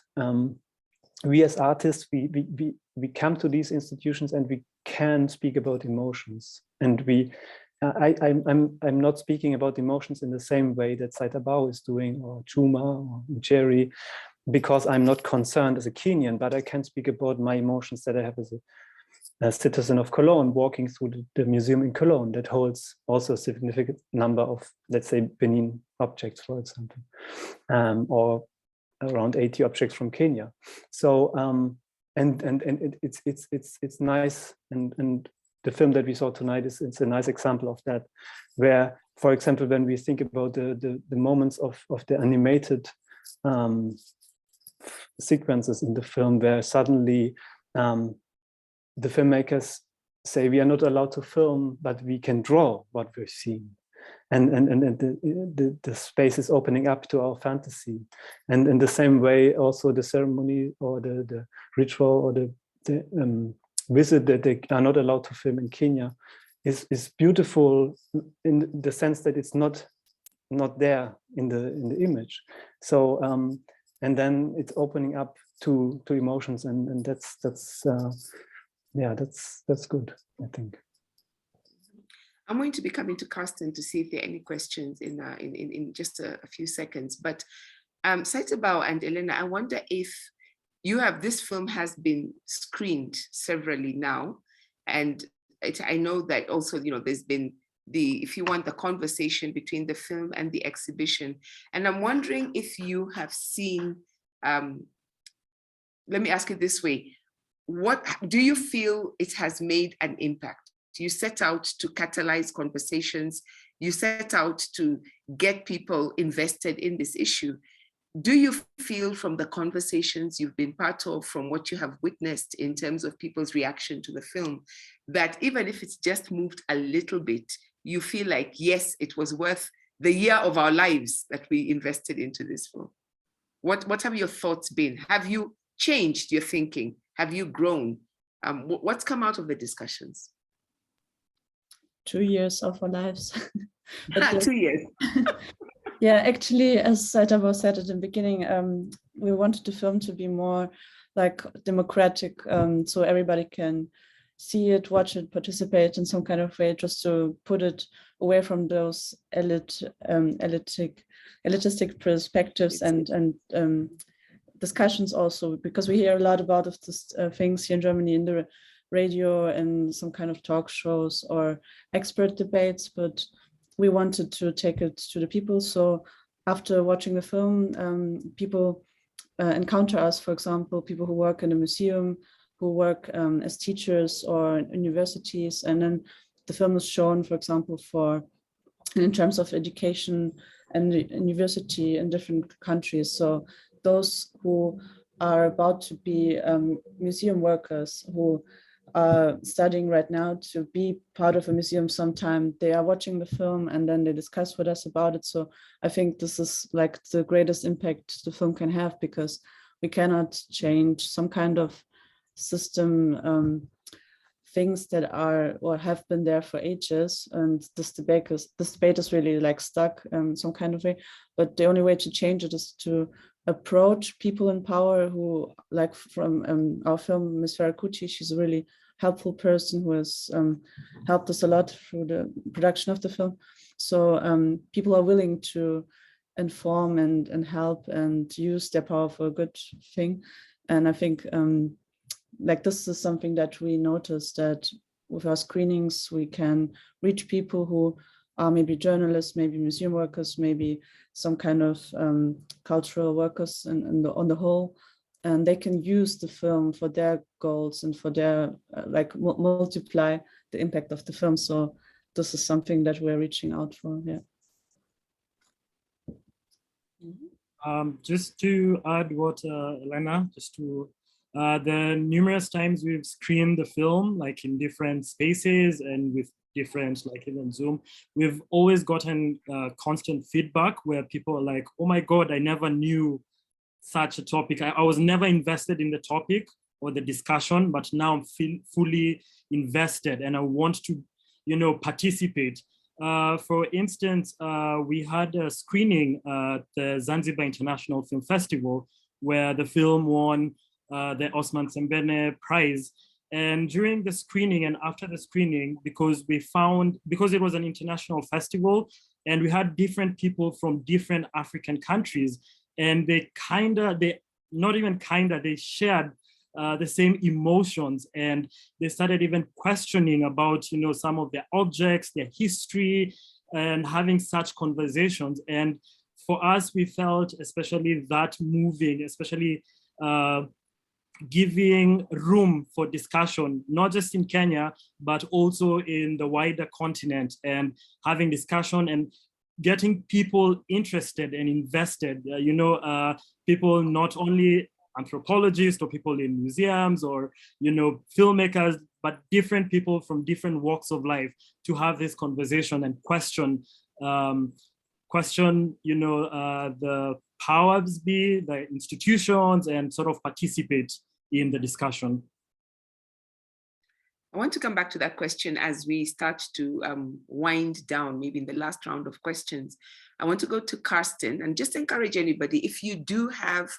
we as artists we come to these institutions and we can speak about emotions, and I'm not speaking about emotions in the same way that Saitabao is doing, or Juma or Mshai, because I'm not concerned as a Kenyan, but I can speak about my emotions that I have as a citizen of Cologne, walking through the museum in Cologne that holds also a significant number of, let's say, Benin objects, for example, or around 80 objects from Kenya. So it's nice, and the film that we saw tonight it's a nice example of that, where, for example, when we think about the moments of the animated sequences in the film, where suddenly the filmmakers say we are not allowed to film, but we can draw what we're seeing, and the space is opening up to our fantasy. And in the same way, also the ceremony or the ritual or the visit that they are not allowed to film in Kenya is beautiful in the sense that it's not not there in the image. So and then it's opening up to emotions, and that's yeah, that's good, I think. I'm going to be coming to Carsten to see if there are any questions in just a few seconds. But Saitabao and Elena, I wonder if this film has been screened severally now, and I know that also, there's been if you want, the conversation between the film and the exhibition. And I'm wondering if you have seen, let me ask it this way, what do you feel it has made an impact? You set out to catalyze conversations, you set out to get people invested in this issue. Do you feel from the conversations you've been part of, from what you have witnessed in terms of people's reaction to the film, that even if it's just moved a little bit, you feel like, yes, it was worth the year of our lives that we invested into this film? What have your thoughts been? Have you changed your thinking? Have you grown? What's come out of the discussions? 2 years of our lives. 2 years. Yeah, actually, as Saitabao said at the beginning, we wanted the film to be more like democratic, so everybody can see it, watch it, participate in some kind of way, just to put it away from those elitistic perspectives and discussions also, because we hear a lot about this things here in Germany in the radio and some kind of talk shows or expert debates, but we wanted to take it to the people. So after watching the film, people encounter us, for example, people who work in a museum, who work as teachers or universities, and then the film is shown, for example, in terms of education and university in different countries. So those who are about to be museum workers, who are studying right now to be part of a museum sometime, they are watching the film and then they discuss with us about it. So I think this is like the greatest impact the film can have, because we cannot change some kind of system, things that are or have been there for ages, and this debate is really like stuck in some kind of way. But the only way to change it is to approach people in power who, like from our film, Ms. Farakuchi, she's a really helpful person who has helped us a lot through the production of the film. So people are willing to inform and help and use their power for a good thing. And I think like this is something that we noticed, that with our screenings, we can reach people who are maybe journalists, maybe museum workers, maybe some kind of cultural workers on the whole, and they can use the film for their goals and for their like multiply the impact of the film. So this is something that we're reaching out for. Yeah. Just to add what Elena, the numerous times we've screened the film, like in different spaces and with different, like even Zoom, we've always gotten constant feedback where people are like, oh my God, I never knew such a topic. I was never invested in the topic or the discussion, but now I'm fully invested and I want to, participate. For instance, we had a screening at the Zanzibar International Film Festival where the film won the Osman Sembene Prize. And during the screening and after the screening, because it was an international festival and we had different people from different African countries, and they shared the same emotions, and they started even questioning about, some of their objects, their history, and having such conversations. And for us, we felt especially that moving, especially giving room for discussion, not just in Kenya, but also in the wider continent, and having discussion and getting people interested and invested, people, not only anthropologists or people in museums or, filmmakers, but different people from different walks of life to have this conversation and question, the powers be, the institutions, and sort of participate in the discussion. I want to come back to that question as we start to wind down, maybe in the last round of questions. I want to go to Karsten and just encourage anybody, if you do have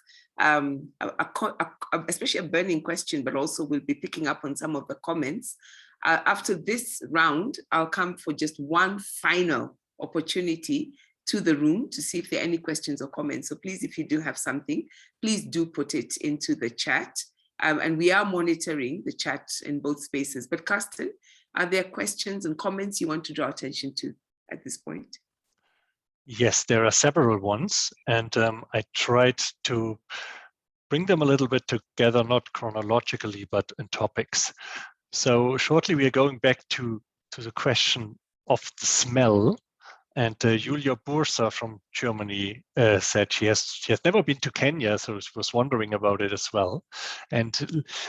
especially a burning question, but also we'll be picking up on some of the comments. After this round, I'll come for just one final opportunity to the room to see if there are any questions or comments. So please, if you do have something, please do put it into the chat. And we are monitoring the chat in both spaces. But Karsten, are there questions and comments you want to draw attention to at this point? Yes, there are several ones, and I tried to bring them a little bit together, not chronologically, but in topics. So shortly, we are going back to the question of the smell. And Julia Bursa from Germany said she has never been to Kenya, so she was wondering about it as well. And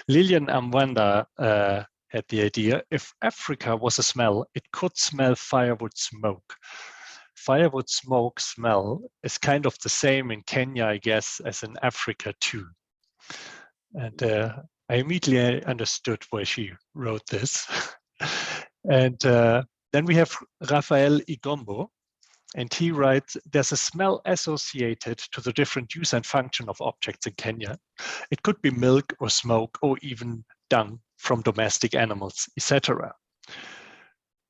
Lilian Amwanda had the idea, if Africa was a smell, it could smell firewood smoke. Firewood smoke smell is kind of the same in Kenya, I guess, as in Africa too. And I immediately understood why she wrote this. And then we have Rafael Igombo, and he writes, there's a smell associated to the different use and function of objects in Kenya. It could be milk or smoke or even dung from domestic animals, etc.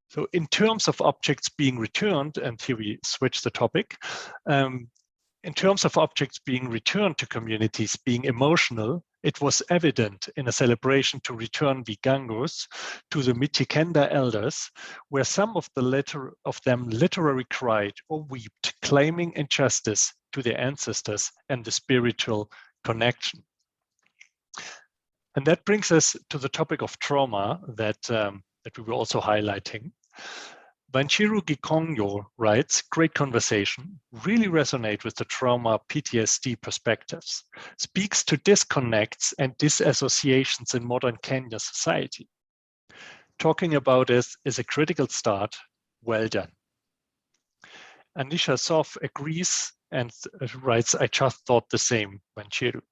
So in terms of objects being returned, and here we switch the topic, in terms of objects being returned to communities being emotional, it was evident in a celebration to return Vigangos to the Michikenda elders, where some of them literally cried or wept, claiming injustice to their ancestors and the spiritual connection. And that brings us to the topic of trauma that we were also highlighting. Banchiru Gikongyo writes, great conversation, really resonate with the trauma PTSD perspectives, speaks to disconnects and disassociations in modern Kenya society. Talking about this is a critical start, well done. Anisha Sof agrees and writes, I just thought the same, Banchiru.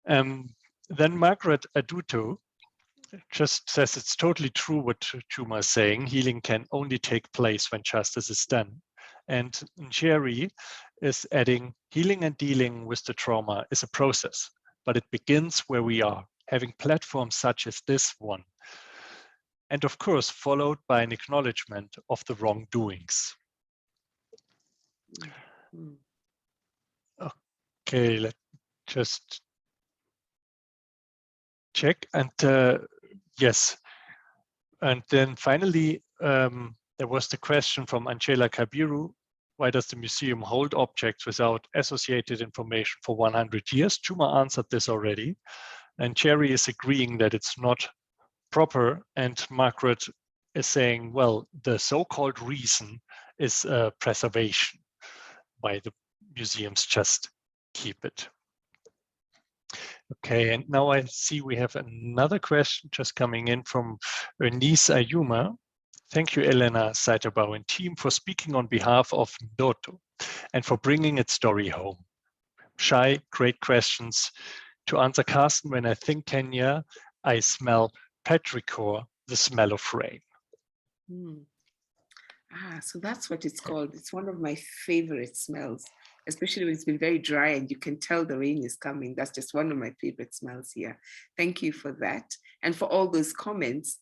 Then Margaret Aduto just says it's totally true what Juma is saying. Healing can only take place when justice is done. And Jerry is adding, healing and dealing with the trauma is a process, but it begins where we are, having platforms such as this one. And of course, followed by an acknowledgement of the wrongdoings. Okay, let's just check. And yes, and then finally, there was the question from Angela Kabiru, why does the museum hold objects without associated information for 100 years? Juma answered this already, and Cherry is agreeing that it's not proper, and Margaret is saying, well, the so-called reason is preservation, why the museums just keep it. Okay, and now I see we have another question just coming in from Eunice Ayuma. Thank you, Elena, Saitabao, and team for speaking on behalf of Ndoto and for bringing its story home. Mshai, great questions. To answer Carsten, when I think Kenya, I smell petrichor, the smell of rain. So that's what it's called. It's one of my favorite smells, especially when it's been very dry and you can tell the rain is coming. That's just one of my favorite smells here. Thank you for that and for all those comments.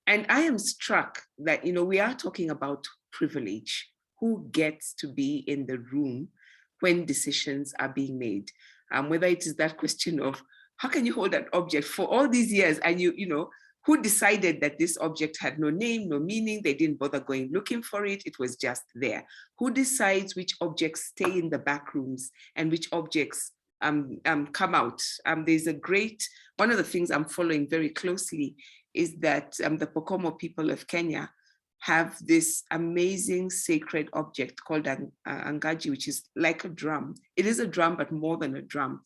And I am struck that, you know, we are talking about privilege, who gets to be in the room when decisions are being made. Whether it is that question of how can you hold an object for all these years and you know, who decided that this object had no name, no meaning, they didn't bother going looking for it, it was just there. Who decides which objects stay in the back rooms and which objects come out? There's a great, one of the things I'm following very closely is that the Pokomo people of Kenya have this amazing sacred object called Angaji, which is like a drum. It is a drum, but more than a drum.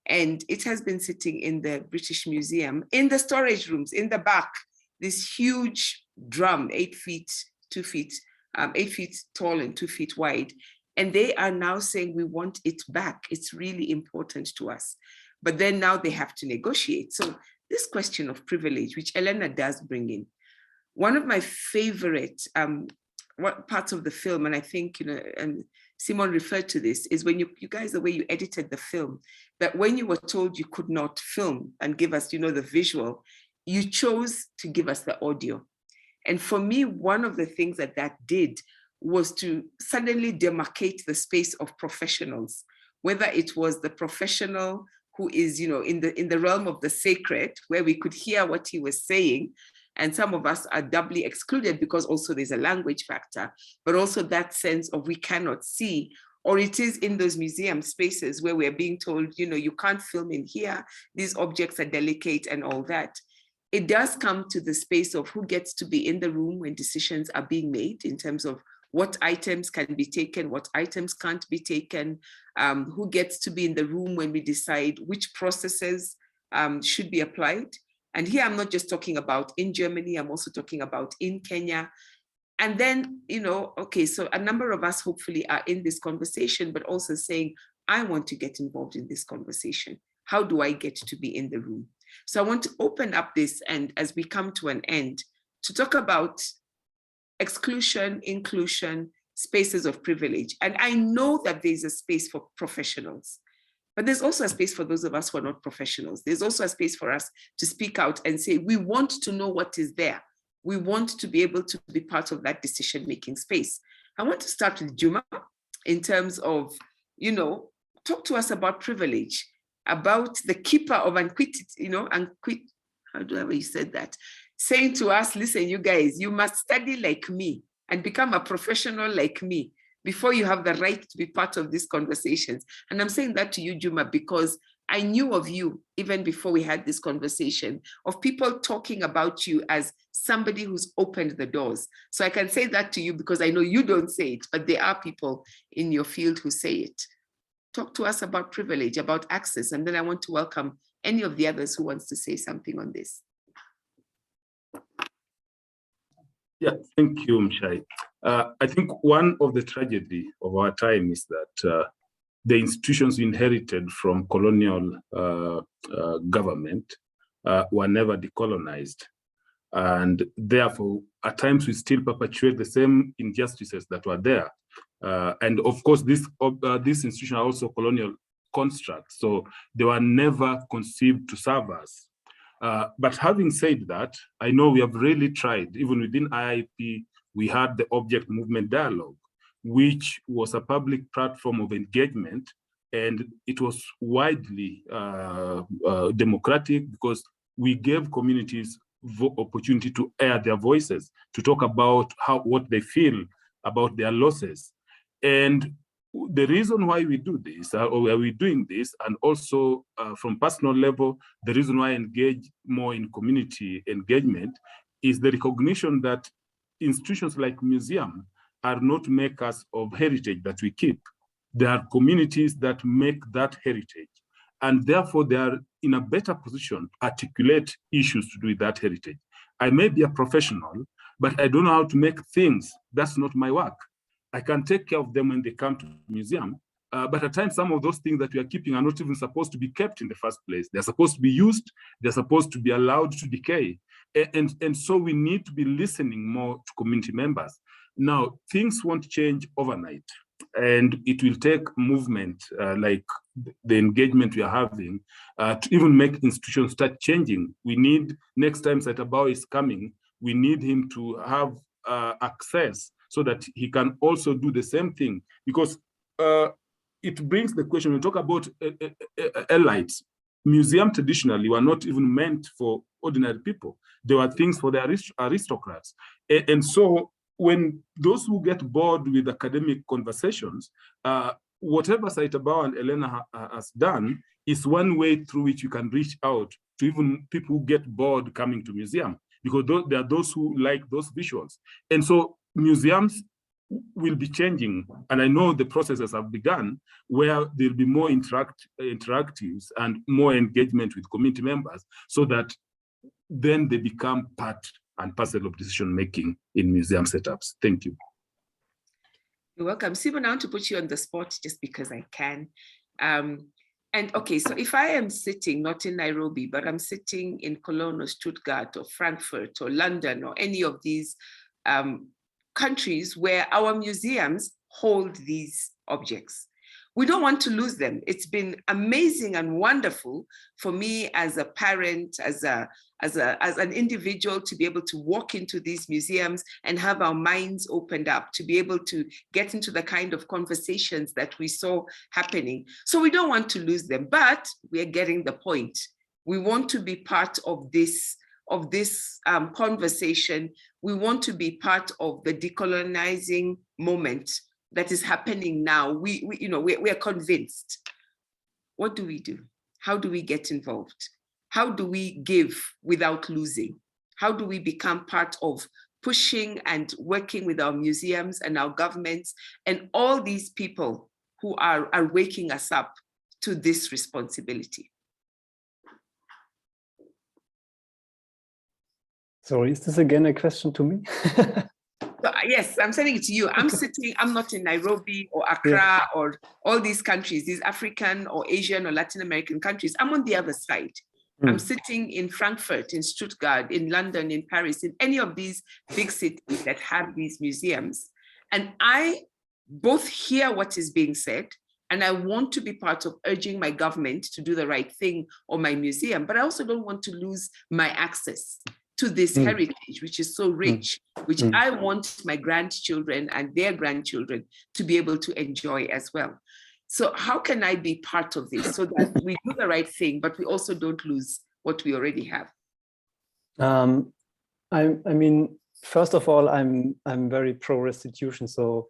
And it has been sitting in the British Museum, in the storage rooms, in the back, this huge drum, 8 feet, 2 feet, 8 feet tall and 2 feet wide. And they are now saying, we want it back. It's really important to us. But then now they have to negotiate. So this question of privilege, which Elena does bring in. One of my favorite parts of the film, and I think, and Simon referred to this, is when you guys, the way you edited the film, that when you were told you could not film and give us, the visual, you chose to give us the audio. And for me, one of the things that did was to suddenly demarcate the space of professionals, whether it was the professional who is, in the realm of the sacred, where we could hear what he was saying. And some of us are doubly excluded because also there's a language factor, but also that sense of we cannot see, or it is in those museum spaces where we're being told, you can't film in here, these objects are delicate and all that. It does come to the space of who gets to be in the room when decisions are being made in terms of what items can be taken, what items can't be taken, who gets to be in the room when we decide which processes should be applied. And here I'm not just talking about in Germany, I'm also talking about in Kenya. And then, okay, so a number of us hopefully are in this conversation, but also saying, I want to get involved in this conversation. How do I get to be in the room? So I want to open up this, and as we come to an end, to talk about exclusion, inclusion, spaces of privilege. And I know that there's a space for professionals, but there's also a space for those of us who are not professionals. There's also a space for us to speak out and say, we want to know what is there. We want to be able to be part of that decision-making space. I want to start with Juma in terms of, talk to us about privilege, about the keeper of antiquity, however you said that, saying to us, listen, you guys, you must study like me and become a professional like me before you have the right to be part of these conversations. And I'm saying that to you, Juma, because I knew of you even before we had this conversation, of people talking about you as somebody who's opened the doors. So I can say that to you because I know you don't say it, but there are people in your field who say it. Talk to us about privilege, about access, and then I want to welcome any of the others who wants to say something on this. Yeah, thank you, Mshai. I think one of the tragedy of our time is that the institutions we inherited from colonial government were never decolonized. And therefore, at times we still perpetuate the same injustices that were there. And of course, these institutions are also colonial constructs, so they were never conceived to serve us. But having said that, I know we have really tried. Even within IIP, we had the Object Movement Dialogue, which was a public platform of engagement, and it was widely democratic because we gave communities opportunity to air their voices, to talk about what they feel about their losses. And the reason why we do this, or why we're doing this, and also from personal level, the reason why I engage more in community engagement is the recognition that institutions like museum are not makers of heritage that we keep. They are communities that make that heritage. And therefore, they are in a better position to articulate issues to do with that heritage. I may be a professional, but I don't know how to make things. That's not my work. I can take care of them when they come to the museum. But at times, some of those things that we are keeping are not even supposed to be kept in the first place. They're supposed to be used. They're supposed to be allowed to decay. And so we need to be listening more to community members. Now, things won't change overnight. And it will take movement like the engagement we are having to even make institutions start changing. We need, next time Saitabao is coming, we need him to have access so that he can also do the same thing. Because it brings the question, we talk about elites. Museums traditionally were not even meant for ordinary people. They were things for the aristocrats. And so when those who get bored with academic conversations, whatever Saitabao and Elena has done is one way through which you can reach out to even people who get bored coming to museum, because there are those who like those visuals. And so museums will be changing, and I know the processes have begun where there'll be more interactives and more engagement with community members, so that then they become part and parcel of decision-making in museum setups. Thank you. You're welcome. Simon, I want to put you on the spot just because I can. And okay, so if I am sitting not in Nairobi, but I'm sitting in Cologne or Stuttgart or Frankfurt or London or any of these countries where our museums hold these objects, we don't want to lose them. It's been amazing and wonderful for me as a parent, as an individual, to be able to walk into these museums and have our minds opened up, to be able to get into the kind of conversations that we saw happening. So we don't want to lose them, but we are getting the point. We want to be part of this conversation. We want to be part of the decolonizing moment that is happening now. We are convinced. What do we do? How do we get involved? How do we give without losing? How do we become part of pushing and working with our museums and our governments and all these people who are waking us up to this responsibility? Sorry, is this again a question to me? So, yes, I'm sending it to you. I'm not in Nairobi or Accra or all these countries, these African or Asian or Latin American countries. I'm on the other side. I'm sitting in Frankfurt, in Stuttgart, in London, in Paris, in any of these big cities that have these museums. And I both hear what is being said, and I want to be part of urging my government to do the right thing or my museum, but I also don't want to lose my access to this heritage, which is so rich, which I want my grandchildren and their grandchildren to be able to enjoy as well. So how can I be part of this so that we do the right thing, but we also don't lose what we already have? I mean, first of all, I'm very pro restitution. So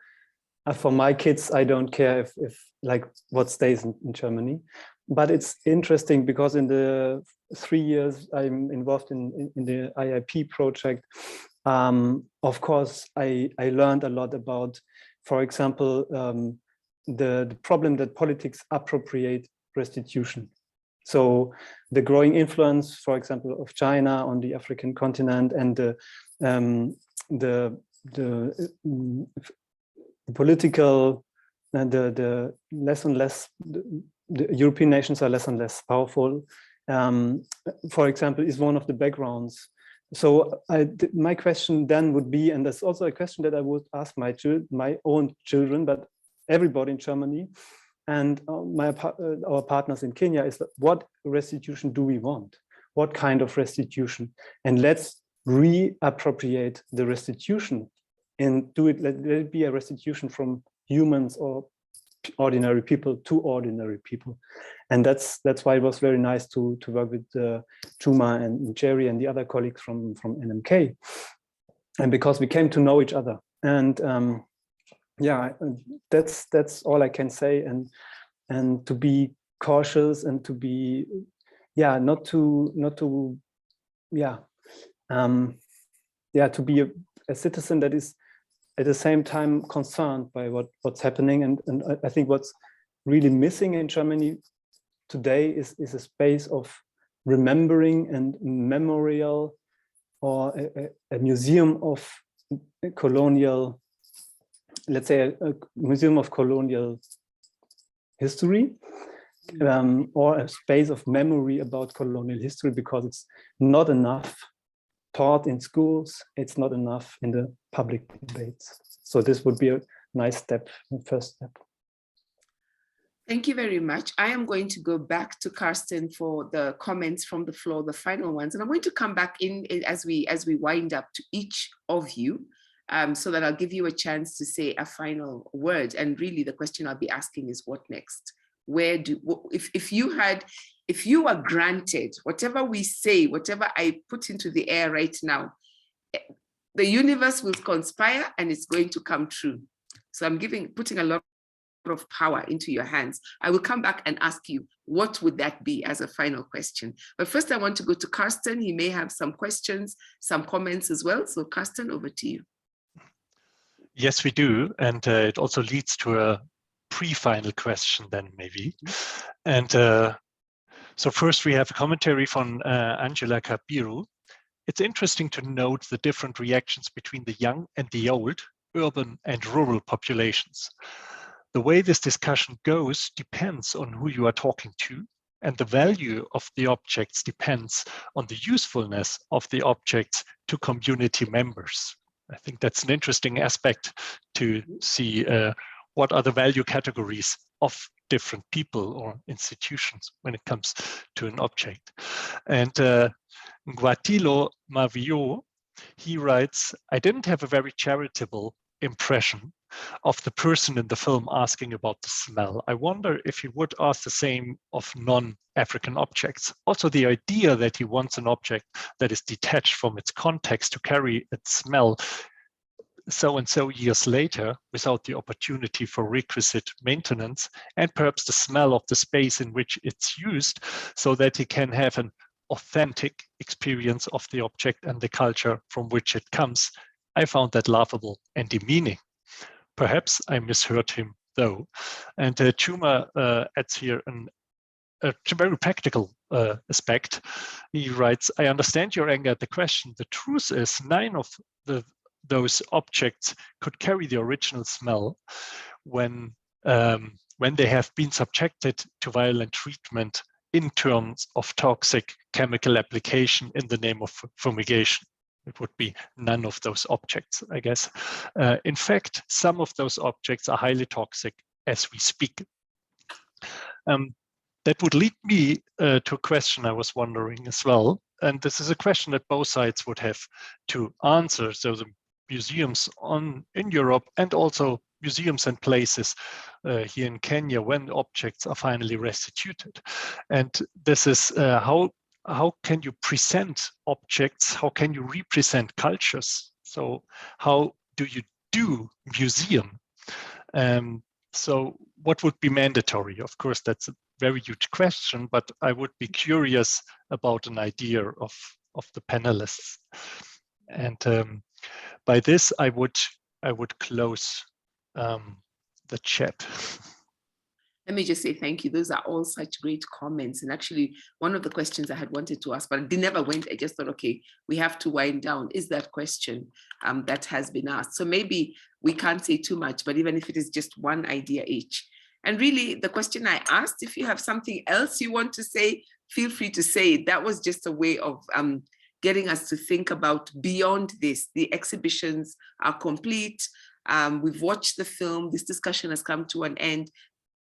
for my kids, I don't care if like what stays in Germany. But it's interesting because in the 3 years I'm involved in the IIP project, of course, I learned a lot about, for example, the problem that politics appropriate restitution. So the growing influence, for example, of China on the African continent, and the political and the less and less, the European nations are less and less powerful, for example, is one of the backgrounds. So my question then would be, and that's also a question that I would ask my own children, but everybody in Germany and our partners in Kenya, is what restitution do we want? What kind of restitution? And let's reappropriate the restitution and let it be a restitution from humans or ordinary people to ordinary people. And that's why it was very nice to work with Juma and Jerry and the other colleagues from NMK, and because we came to know each other. And yeah, that's all I can say, and to be cautious and to be not to be a citizen that is at the same time concerned by what's happening. And I think what's really missing in Germany today is a space of remembering and memorial, or a museum of colonial, let's say a museum of colonial history, or a space of memory about colonial history, because it's not enough taught in schools, it's not enough in the public debates. So this would be a nice step, first step. Thank you very much. I am going to go back to Karsten for the comments from the floor, the final ones, and I'm going to come back in as we if up to each of you, so that I'll give you a chance to say a final word. And really the question I'll be asking is, what next? If you are granted whatever we say, whatever I put into the air right now, the universe will conspire and it's going to come true. So I'm putting a lot of power into your hands. I will come back and ask you, what would that be as a final question? But first I want to go to Karsten. He may have some questions, some comments as well. So Karsten, over to you. Yes, we do. And it also leads to a pre-final question then maybe. And so first we have a commentary from Angela Kabiru. It's interesting to note the different reactions between the young and the old, urban and rural populations. The way this discussion goes depends on who you are talking to, and the value of the objects depends on the usefulness of the objects to community members. I think that's an interesting aspect to see what are the value categories of different people or institutions when it comes to an object. And Nguatilo Mavio, he writes, I didn't have a very charitable impression of the person in the film asking about the smell. I wonder if he would ask the same of non-African objects. Also, the idea that he wants an object that is detached from its context to carry its smell so and so years later without the opportunity for requisite maintenance, and perhaps the smell of the space in which it's used, so that he can have an authentic experience of the object and the culture from which it comes. I found that laughable and demeaning. Perhaps I misheard him though. And Juma adds here a very practical aspect. He writes, I understand your anger at the question. The truth is, none of those objects could carry the original smell when they have been subjected to violent treatment in terms of toxic chemical application in the name of fumigation. It would be none of those objects, I guess. In fact, some of those objects are highly toxic as we speak. That would lead me to a question I was wondering as well. And this is a question that both sides would have to answer. So the museums in Europe and also museums and places here in Kenya when objects are finally restituted. And this is how can you present objects? How can you represent cultures? So how do you do museum? So what would be mandatory? Of course, that's a very huge question, but I would be curious about an idea of the panelists. And by this, I would close the chat. Let me just say thank you. Those are all such great comments. And actually, one of the questions I had wanted to ask, but they never went. I just thought, okay, we have to wind down. Is that question that has been asked? So maybe we can't say too much, but even if it is just one idea each. And really, the question I asked, if you have something else you want to say, feel free to say it. That was just a way of getting us to think about beyond this. The exhibitions are complete. We've watched the film. This discussion has come to an end.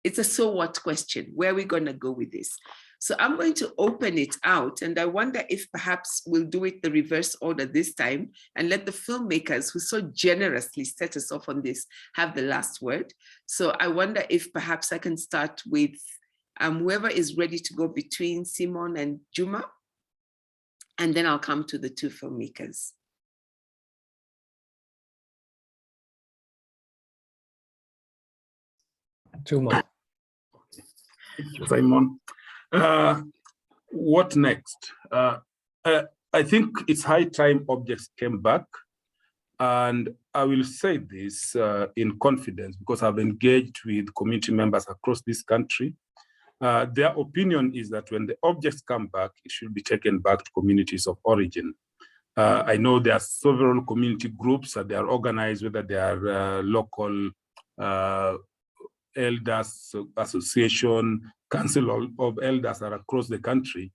It's a so what question. Where are we going to go with this? So I'm going to open it out, and I wonder if perhaps we'll do it the reverse order this time and let the filmmakers who so generously set us off on this have the last word. So I wonder if perhaps I can start with whoever is ready to go between Simon and Juma, and then I'll come to the two filmmakers. Juma. Thank you, Simon. What next? I think it's high time objects came back. And I will say this in confidence because I've engaged with community members across this country. Their opinion is that when the objects come back, it should be taken back to communities of origin. I know there are several community groups that they are organized, whether they are local elders association, council of elders are across the country.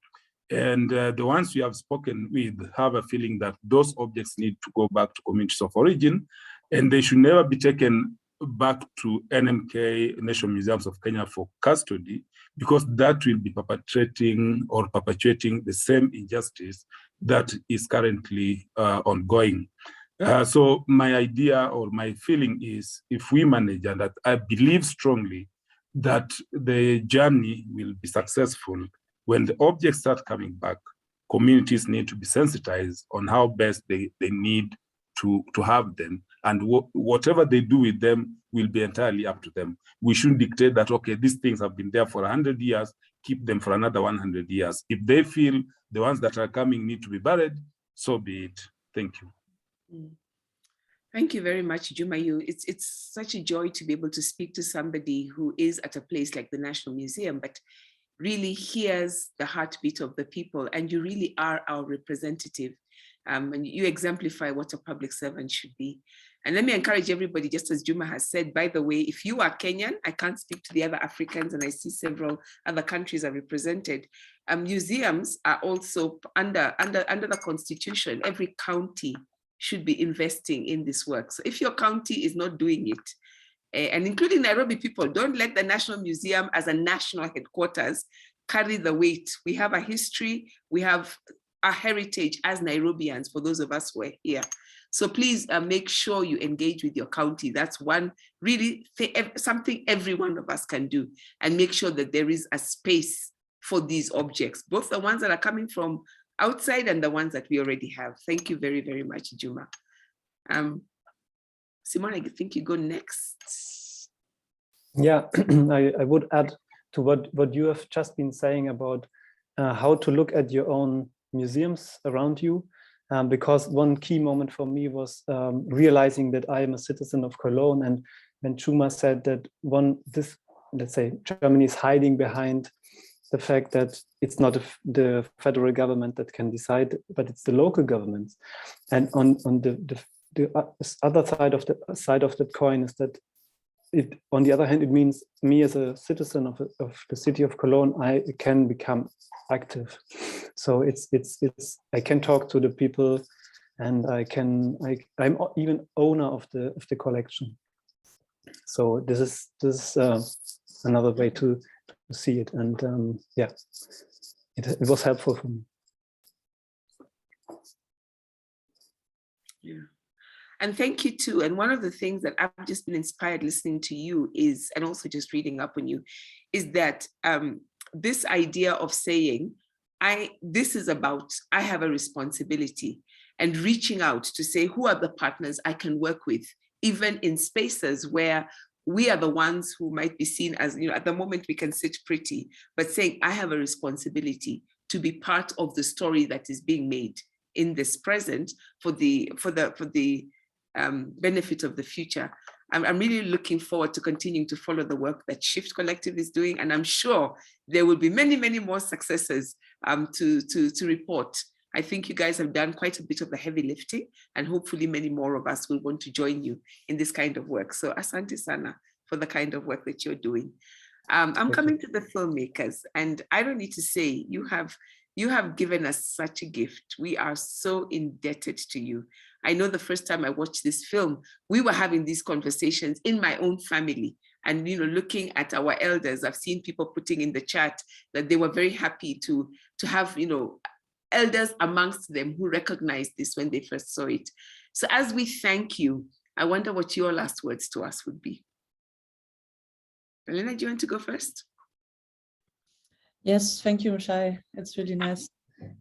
And the ones we have spoken with have a feeling that those objects need to go back to communities of origin, and they should never be taken back to NMK, National Museums of Kenya, for custody, because that will be perpetrating or perpetuating the same injustice that is currently ongoing. So my idea or my feeling is, if we manage, and that I believe strongly that the journey will be successful, when the objects start coming back, communities need to be sensitized on how best they need to have them, and whatever they do with them will be entirely up to them. We shouldn't dictate that, okay, these things have been there for 100 years, keep them for another 100 years. If they feel the ones that are coming need to be buried, so be it. Thank you. Thank you very much, Juma. It's such a joy to be able to speak to somebody who is at a place like the National Museum, but really hears the heartbeat of the people, and you really are our representative. And you exemplify what a public servant should be. And let me encourage everybody, just as Juma has said, by the way, if you are Kenyan, I can't speak to the other Africans, and I see several other countries are represented. Museums are also under the Constitution. Every county should be investing in this work. So if your county is not doing it, and including Nairobi people, don't let the National Museum as a national headquarters carry the weight. We have a history, we have a heritage as Nairobians, for those of us who are here. So please make sure you engage with your county. That's one really something every one of us can do, and make sure that there is a space for these objects, both the ones that are coming from outside and the ones that we already have. Thank you very, very much, Juma. Simone, I think you go next. Yeah, I would add to what you have just been saying about how to look at your own museums around you, because one key moment for me was realizing that I am a citizen of Cologne. And when Juma said that let's say Germany is hiding behind the fact that it's not the federal government that can decide, but it's the local governments. And on the other side of that coin is that on the other hand, it means me as a citizen of the city of Cologne, I can become active. So I can talk to the people, and I'm even owner of the collection. So this is another way to see it, and yeah, it was helpful for me. Yeah. And thank you too. And one of the things that I've just been inspired listening to you is, and also just reading up on you, is that this idea of saying, this is about, I have a responsibility, and reaching out to say, who are the partners I can work with, even in spaces where we are the ones who might be seen as, at the moment we can sit pretty, but saying, I have a responsibility to be part of the story that is being made in this present for the benefit of the future. I'm really looking forward to continuing to follow the work that Shift Collective is doing, and I'm sure there will be many, many more successes to report. I think you guys have done quite a bit of the heavy lifting, and hopefully many more of us will want to join you in this kind of work. So asante sana for the kind of work that you're doing. I'm coming to the filmmakers, and I don't need to say, you have given us such a gift. We are so indebted to you. I know the first time I watched this film, we were having these conversations in my own family, and looking at our elders. I've seen people putting in the chat that they were very happy to have elders amongst them who recognized this when they first saw it. So as we thank you, I wonder what your last words to us would be. Elena, do you want to go first? Yes, thank you, Mshai. It's really nice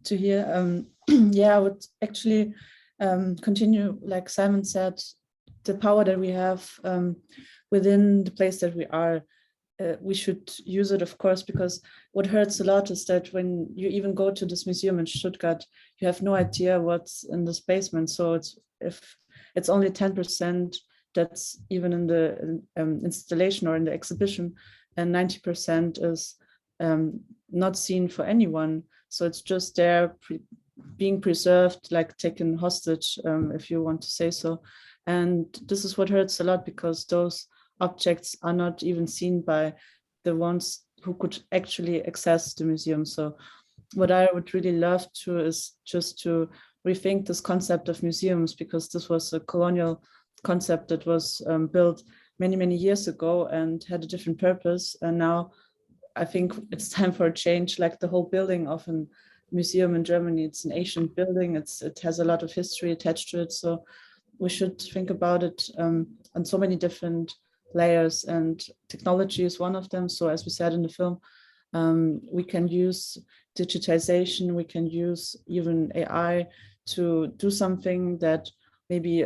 to hear. Yeah, I would actually continue, like Simon said, the power that we have within the place that we are. We should use it, of course, because what hurts a lot is that when you even go to this museum in Stuttgart, you have no idea what's in this basement. So if it's only 10% that's even in the installation or in the exhibition, and 90% is not seen for anyone. So it's just there being preserved, like taken hostage, if you want to say so. And this is what hurts a lot, because those objects are not even seen by the ones who could actually access the museum. So what I would really love to is just to rethink this concept of museums, because this was a colonial concept that was built many, many years ago and had a different purpose. And now I think it's time for a change, like the whole building of a museum in Germany. It's an ancient building. It has a lot of history attached to it. So we should think about it on so many different layers, and technology is one of them. So as we said in the film, we can use digitization, we can use even AI to do something that maybe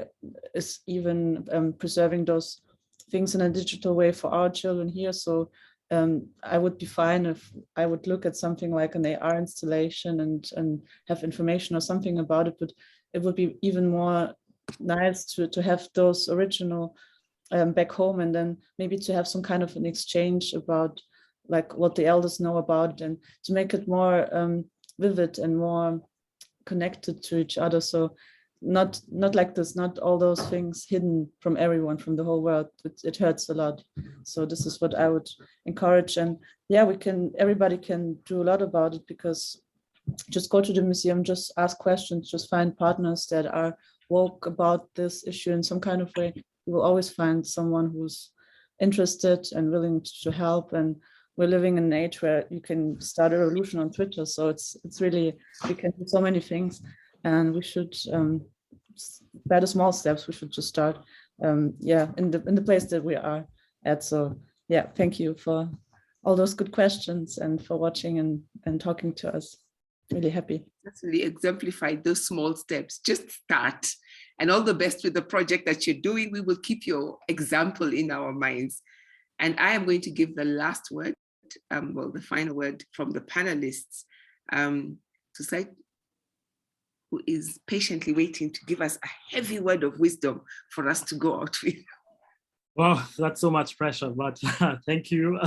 is even preserving those things in a digital way for our children here. So I would be fine if I would look at something like an AR installation and have information or something about it, but it would be even more nice to have those original back home, and then maybe to have some kind of an exchange about like what the elders know about it, and to make it more vivid and more connected to each other. So not like this, not all those things hidden from everyone, from the whole world. It hurts a lot. So this is what I would encourage. And yeah, everybody can do a lot about it, because just go to the museum, just ask questions, just find partners that are woke about this issue in some kind of way. You will always find someone who's interested and willing to help. And we're living in an age where you can start a revolution on Twitter. So it's really, we can do so many things, and we should, by the small steps, we should just start, in the place that we are at. So yeah, thank you for all those good questions and for watching and talking to us. Really happy. That's really exemplified those small steps. Just start, and all the best with the project that you're doing. We will keep your example in our minds. And I am going to give the last word, the final word from the panelists, to Sai, who is patiently waiting to give us a heavy word of wisdom for us to go out with. Well, that's so much pressure, but thank you.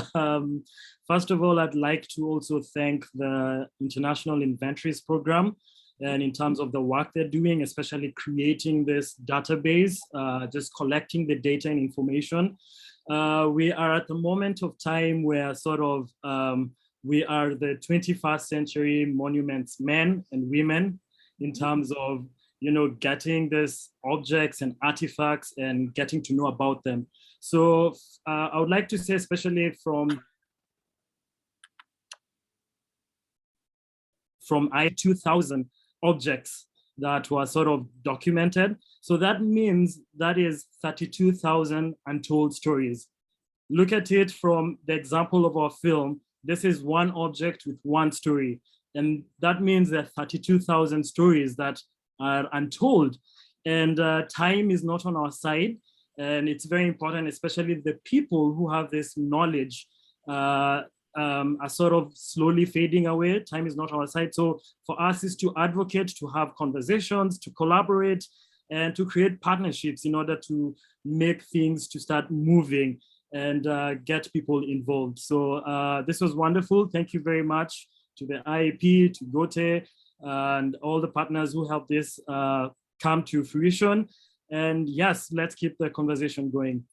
First of all, I'd like to also thank the International Inventories Program, and in terms of the work they're doing, especially creating this database, just collecting the data and information. We are at the moment of time where sort of we are the 21st century monuments men and women in terms of, you know, getting these objects and artifacts and getting to know about them. So I would like to say, especially from I-2000 objects that were sort of documented. So that means that is 32,000 untold stories. Look at it from the example of our film. This is one object with one story. And that means there are 32,000 stories that are untold. And time is not on our side. And it's very important, especially the people who have this knowledge are sort of slowly fading away. Time is not on our side. So for us is to advocate, to have conversations, to collaborate, and to create partnerships in order to make things to start moving and get people involved. So this was wonderful. Thank you very much to the IAP, to Gote, and all the partners who helped this come to fruition. And yes, let's keep the conversation going.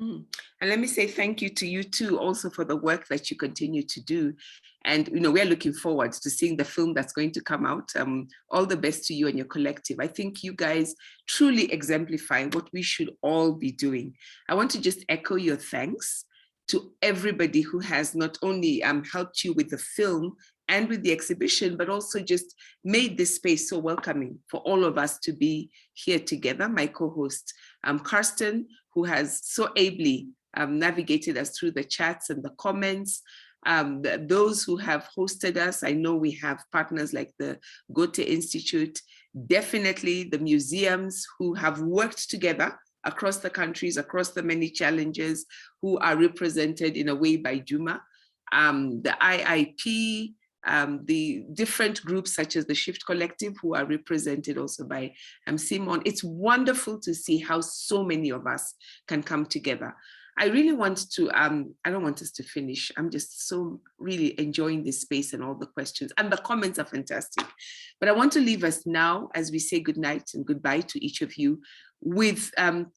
And let me say thank you to you too, also for the work that you continue to do. And you know, we're looking forward to seeing the film that's going to come out. All the best to you and your collective. I think you guys truly exemplify what we should all be doing. I want to just echo your thanks to everybody who has not only helped you with the film and with the exhibition, but also just made this space so welcoming for all of us to be here together. My co-host, Karsten, who has so ably navigated us through the chats and the comments. Those who have hosted us, I know we have partners like the Goethe Institute, definitely the museums who have worked together across the countries, across the many challenges, who are represented in a way by Juma, the IIP, the different groups such as the Shift Collective, who are represented also by Simon. It's wonderful to see how so many of us can come together. I really want to, I don't want us to finish. I'm just so really enjoying this space and all the questions, and the comments are fantastic. But I want to leave us now, as we say goodnight and goodbye to each of you, with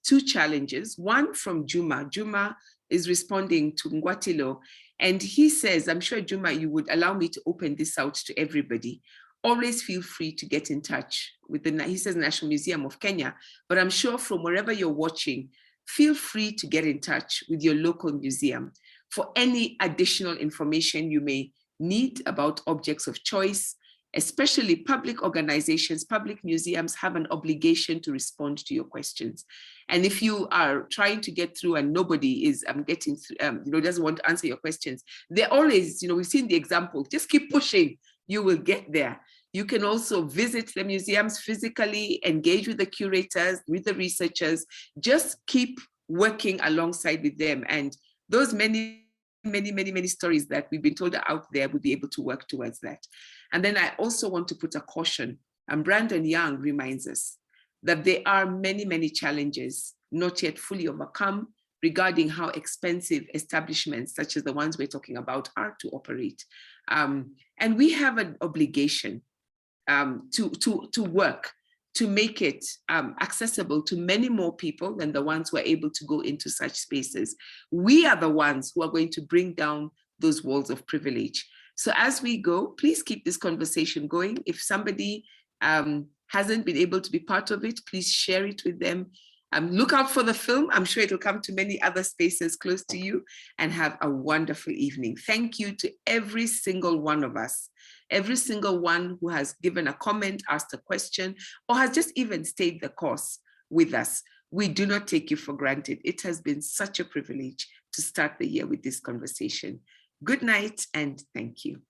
two challenges. One from Juma. Juma is responding to Ngwatilo, and he says, I'm sure Juma, you would allow me to open this out to everybody. Always feel free to get in touch with the, he says, National Museum of Kenya, but I'm sure from wherever you're watching, feel free to get in touch with your local museum for any additional information you may need about objects of choice. Especially public organizations, public museums have an obligation to respond to your questions. And if you are trying to get through and nobody is getting through, doesn't want to answer your questions, they're always, we've seen the example, just keep pushing, you will get there. You can also visit the museums physically, engage with the curators, with the researchers, just keep working alongside with them. And those many stories that we've been told are out there, we'll be able to work towards that. And then I also want to put a caution, and Brandon Young reminds us that there are many challenges not yet fully overcome regarding how expensive establishments such as the ones we're talking about are to operate. And we have an obligation to work to make it accessible to many more people than the ones who are able to go into such spaces. We are the ones who are going to bring down those walls of privilege. So as we go, please keep this conversation going. If somebody hasn't been able to be part of it, please share it with them. Look out for the film. I'm sure it'll come to many other spaces close to you, and have a wonderful evening. Thank you to every single one of us, every single one who has given a comment, asked a question, or has just even stayed the course with us. We do not take you for granted. It has been such a privilege to start the year with this conversation. Good night and thank you.